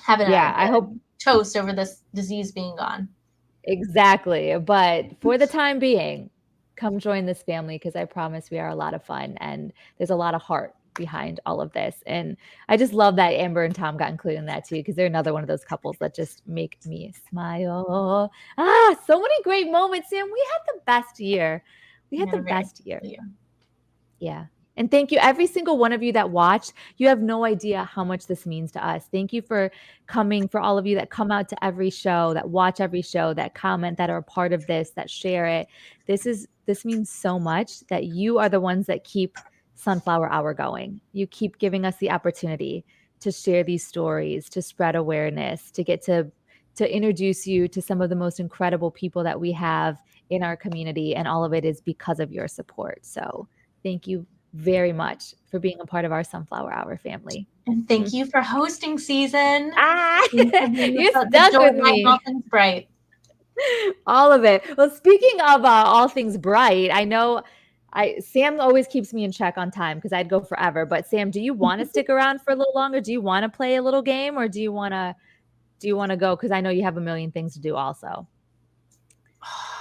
having I hope toast over this disease being gone. Exactly. But for the time being, come join this family, because I promise we are a lot of fun, and there's a lot of heart behind all of this. And I just love that Amber and Tom got included in that too, because they're another one of those couples that just make me smile. So many great moments, Sam. We had the best year. We had the best year. Yeah. And thank you, every single one of you that watched. You have no idea how much this means to us. Thank you for coming, for all of you that come out to every show, that watch every show, that comment, that are a part of this, that share it. This means so much, that you are the ones that keep Sunflower Hour going. You keep giving us the opportunity to share these stories, to spread awareness, to get to introduce you to some of the most incredible people that we have in our community. And all of it is because of your support. So thank you very much for being a part of our Sunflower Hour family. And thank you for hosting season. You're stuck with me. All things bright. All of it. Well, speaking of all things bright, I know Sam always keeps me in check on time because I'd go forever. But Sam, do you want to stick around for a little longer? Do you want to play a little game, or do you want to go? Because I know you have a million things to do also.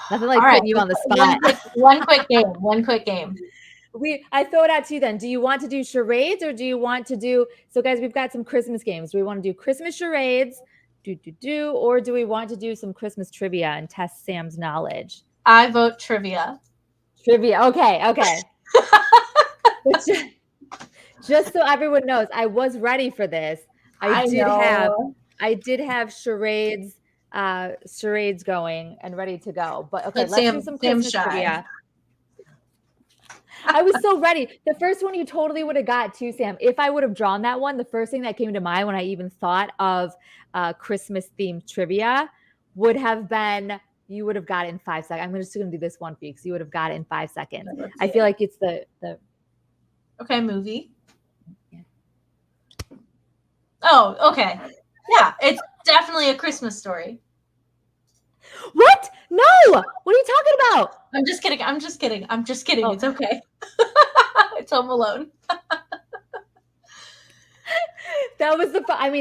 Nothing like All right, putting you on the spot. One quick game. One quick game. I throw it out to you then. Do you want to do charades or do you want to do? So guys, we've got some Christmas games. Do we want to do Christmas charades? Or do we want to do some Christmas trivia and test Sam's knowledge? I vote trivia. Trivia. Okay. Just so everyone knows, I was ready for this. I did have charades going and ready to go. But okay, let's do some Christmas trivia. I was so ready. The first one you totally would have got too, Sam. If I would have drawn that one, the first thing that came to mind when I even thought of Christmas themed trivia would have been, you would have got it in 5 seconds. I'm just going to do this one for you because you would have got it in 5 seconds. I feel like it's the Okay, movie. Yeah. Oh, okay. Yeah, it's definitely a Christmas Story. What? No! What are you talking about? I'm just kidding. Oh. It's okay. It's Home Alone. That was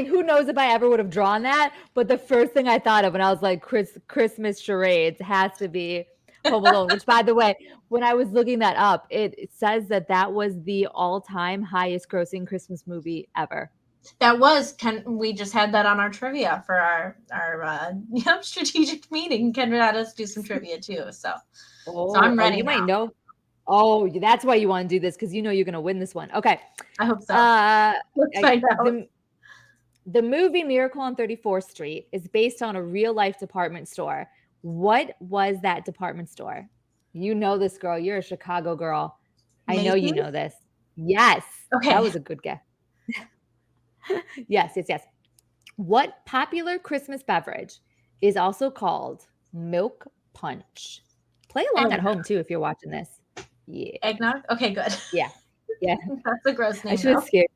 who knows if I ever would have drawn that, but the first thing I thought of when I was like Christmas charades has to be Home Alone, which by the way, when I was looking that up, it says that was the all-time highest grossing Christmas movie ever. That was we just had that on our trivia for our strategic meeting. Kendra had us do some trivia too. So I'm ready. You might know. Oh, that's why you want to do this, because you know you're going to win this one. Okay. I hope so. Let's find out. The movie Miracle on 34th Street is based on a real life department store. What was that department store? You know this, girl. You're a Chicago girl. I know you know this. Yes. Okay. That was a good guess. Yes. What popular Christmas beverage is also called milk punch? Play along at home too if you're watching this. Yeah. Eggnog? Okay, good. Yeah. That's a gross name. I should have scared.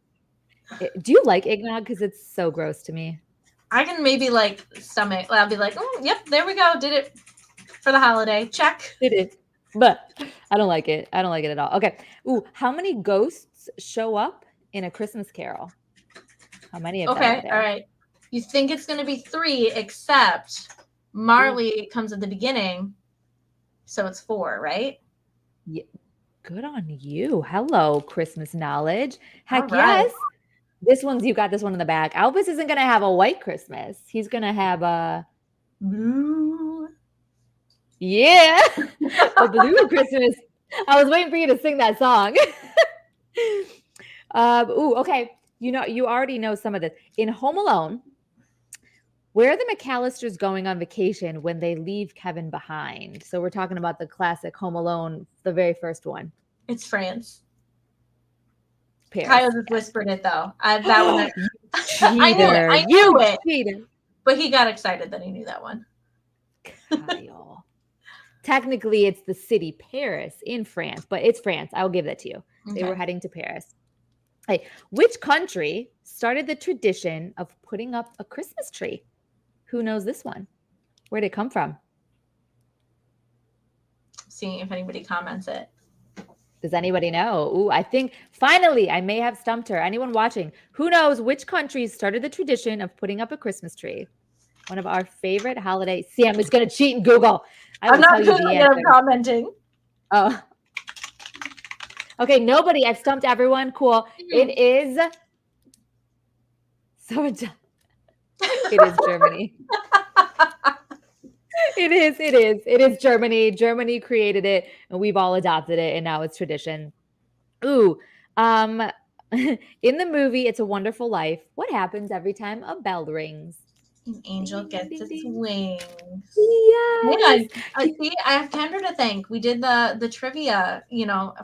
Do you like eggnog? Because it's so gross to me. I can maybe stomach. I'll be like, yep, there we go. Did it for the holiday. Check. Did it. But I don't like it. I don't like it at all. Okay. Ooh, how many ghosts show up in A Christmas Carol? How many of them are there? All right. You think it's going to be 3, except Marley comes at the beginning. So it's 4, right? Yeah. Good on you. Hello, Christmas knowledge. Heck right. yes. You got this one in the back. Elvis isn't going to have a white Christmas. He's going to have a blue. Yeah. A blue Christmas. I was waiting for you to sing that song. Okay. You already know some of this. In Home Alone, where are the McAllisters going on vacation when they leave Kevin behind? So we're talking about the classic Home Alone, the very first one. It's France. Paris. Kyle just whispered it though. That one. I knew it. Cheater. But he got excited that he knew that one. Kyle. Technically, it's the city Paris in France, but it's France. I'll give that to you. Okay. They were heading to Paris. Hey, which country started the tradition of putting up a Christmas tree? Who knows this one? Where'd it come from? Seeing if anybody comments it. Does anybody know? Ooh, I think finally I may have stumped her. Anyone watching? Who knows which countries started the tradition of putting up a Christmas tree? One of our favorite holidays. Sam is going to cheat and Google. I'm not Googling it, I'm commenting. Oh. Okay, nobody. I've stumped everyone. Cool. It is. It is Germany. It is Germany. Germany created it, and we've all adopted it, and now it's tradition. Ooh. In the movie It's a Wonderful Life, what happens every time a bell rings? An angel gets its wings. Yes. See, I have Kendra to thank. We did the trivia,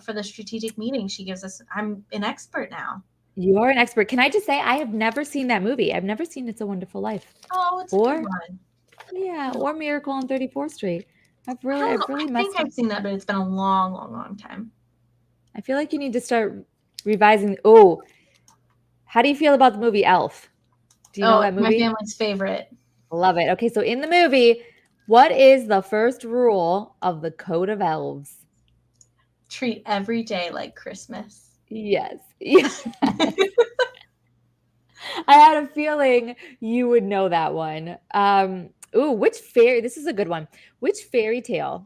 for the strategic meeting. She gives us. I'm an expert now. You are an expert. Can I just say I have never seen that movie. I've never seen It's a Wonderful Life. Oh, it's a good one. Yeah, or Miracle on 34th Street. I think I've seen that, but it's been a long, long, long time. I feel like you need to start revising. Oh, how do you feel about the movie Elf? Do you know that movie? My family's favorite. Love it. Okay, so in the movie, what is the first rule of the Code of Elves? Treat every day like Christmas. Yes. Yes. I had a feeling you would know that one. This is a good one. Which fairy tale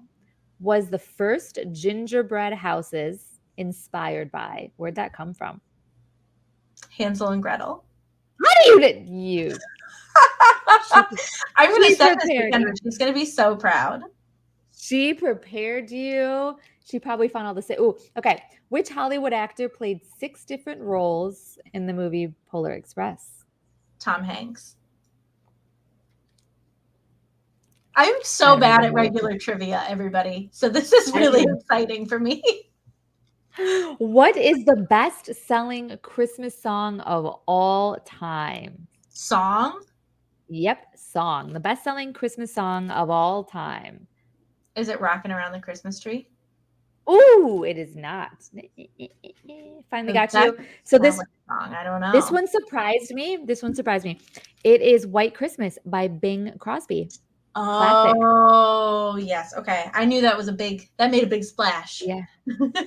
was the first gingerbread houses inspired by? Where'd that come from? Hansel and Gretel. How do you? I'm going to She send this to prepared Kendra. you. She's going to be so proud. She prepared you. She probably found all the same. Oh, okay. Which Hollywood actor played 6 different roles in the movie Polar Express? Tom Hanks. I'm so bad at regular trivia, everybody. So this is really exciting for me. What is the best-selling Christmas song of all time? Song? Yep, song. The best-selling Christmas song of all time. Is it Rocking Around the Christmas Tree? Ooh, it is not. Finally got you. So this song, I don't know. This one surprised me. It is White Christmas by Bing Crosby. Classic. Oh, yes. Okay. I knew that made a big splash. Yeah.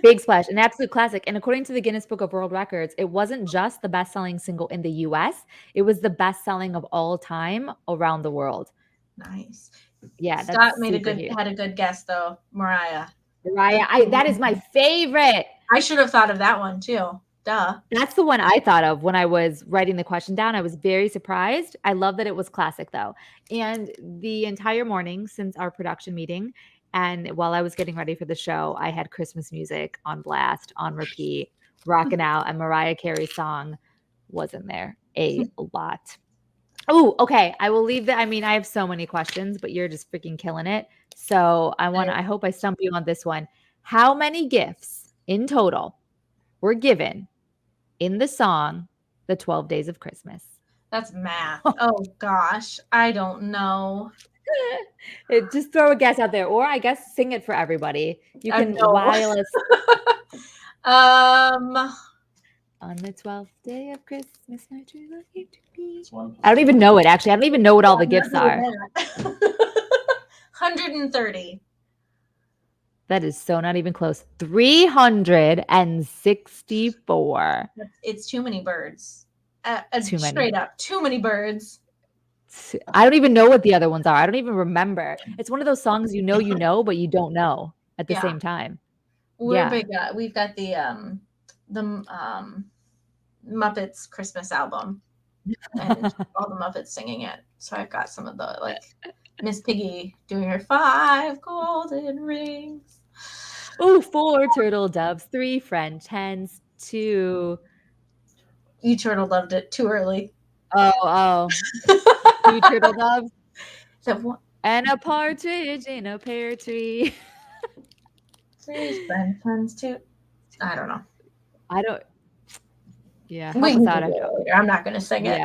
Big splash, an absolute classic. And according to the Guinness Book of World Records, it wasn't just the best-selling single in the US, it was the best-selling of all time around the world. Nice. Yeah, Scott that's had a good guess though. Mariah. That is my favorite. I should have thought of that one too. Duh. That's the one I thought of when I was writing the question down. I was very surprised. I love that it was classic though. And the entire morning since our production meeting and while I was getting ready for the show, I had Christmas music on blast, on repeat, rocking out, and Mariah Carey's song was in there a lot. Oh, okay. I will leave that. I mean, I have so many questions, but you're just freaking killing it. So I hope I stump you on this one. How many gifts in total were given in the song, The 12 Days of Christmas? That's math. Oh gosh. I don't know. Just throw a guess out there, or I guess sing it for everybody. You can while us. On the 12th day of Christmas, my true love came to me. I don't even know it, actually. I don't even know what all the gifts are. 130. That is so not even close. 364. It's too many birds. Too many. Straight up, too many birds. I don't even know what the other ones are. I don't even remember. It's one of those songs you know, but you don't know at the same time. We're big. We've got the Muppets Christmas album, and all the Muppets singing it. So I've got some of the like Miss Piggy doing her 5 golden rings. Ooh, 4 turtle doves, 3 French hens, 2. You turtle loved it too early. Oh. 2 turtle doves. And a partridge in a pear tree. 3 French hens too. I don't know. Yeah. I'm not going to sing it.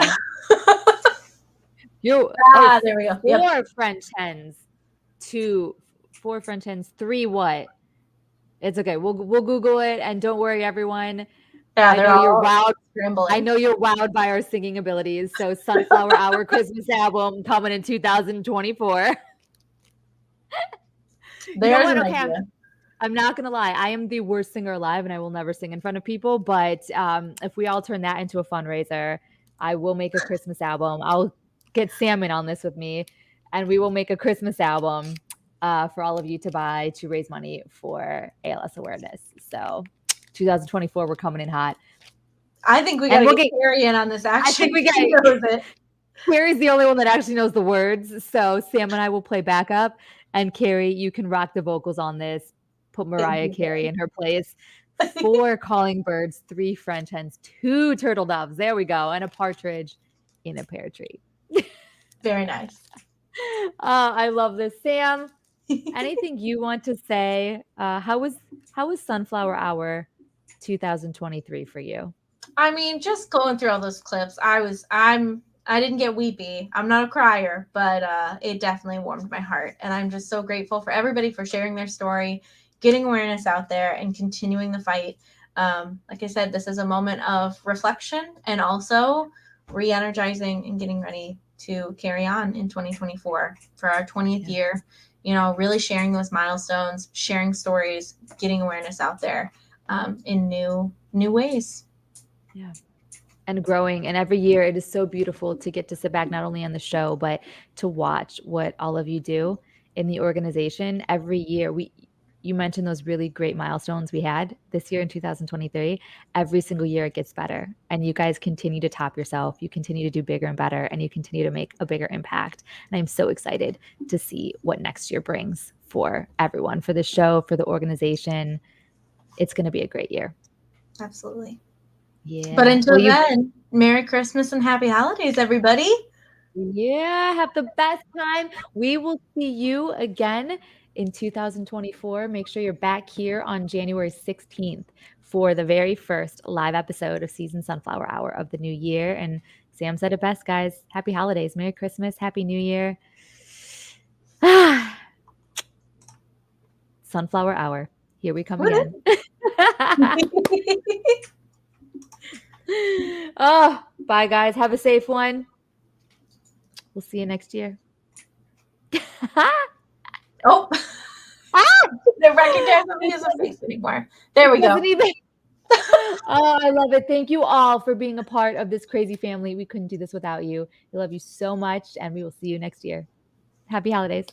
Yeah. There we go. 4 French hens. 4 French hens. 3 what? It's okay. We'll Google it, and don't worry, everyone. Yeah, I know you're wowed. Scrambling. I know you're wowed by our singing abilities. So, Sunflower Hour Christmas album coming in 2024. There's an idea. I'm not gonna lie. I am the worst singer alive, and I will never sing in front of people. But if we all turn that into a fundraiser, I will make a Christmas album. I'll get Salmon on this with me, and we will make a Christmas album for all of you to buy to raise money for ALS awareness. So 2024, we're coming in hot. I think we got to get Carrie in on this action. I think we got it. Carrie's the only one that actually knows the words. So Sam and I will play backup, and Carrie, you can rock the vocals on this. Put Mariah Carey in her place. 4 calling birds, 3 French hens, 2 turtle doves. There we go. And a partridge in a pear tree. Very nice. I love this. Sam, anything you want to say? How was Sunflower Hour 2023 for you? I mean, just going through all those clips, I didn't get weepy. I'm not a crier, but it definitely warmed my heart. And I'm just so grateful for everybody for sharing their story, getting awareness out there, and continuing the fight. Like I said, this is a moment of reflection and also re-energizing and getting ready to carry on in 2024 for our 20th year. You know, really sharing those milestones, sharing stories, getting awareness out there in new ways. Yeah. And growing. And every year it is so beautiful to get to sit back not only on the show, but to watch what all of you do in the organization. Every year you mentioned those really great milestones we had this year in 2023. Every single year it gets better. And you guys continue to top yourself. You continue to do bigger and better, and you continue to make a bigger impact. And I'm so excited to see what next year brings for everyone, for the show, for the organization. It's going to be a great year. Absolutely. Yeah. But until then, Merry Christmas and Happy Holidays, everybody. Yeah, have the best time. We will see you again in 2024. Make sure you're back here on January 16th for the very first live episode of Season Sunflower Hour of the new year. And Sam said it best, guys. Happy holidays. Merry Christmas. Happy New Year. Sunflower Hour. Here we come again. Oh, bye, guys. Have a safe one. We'll see you next year. Oh, the record doesn't use a face anymore. There we go. Oh, I love it. Thank you all for being a part of this crazy family. We couldn't do this without you. We love you so much, and we will see you next year. Happy holidays.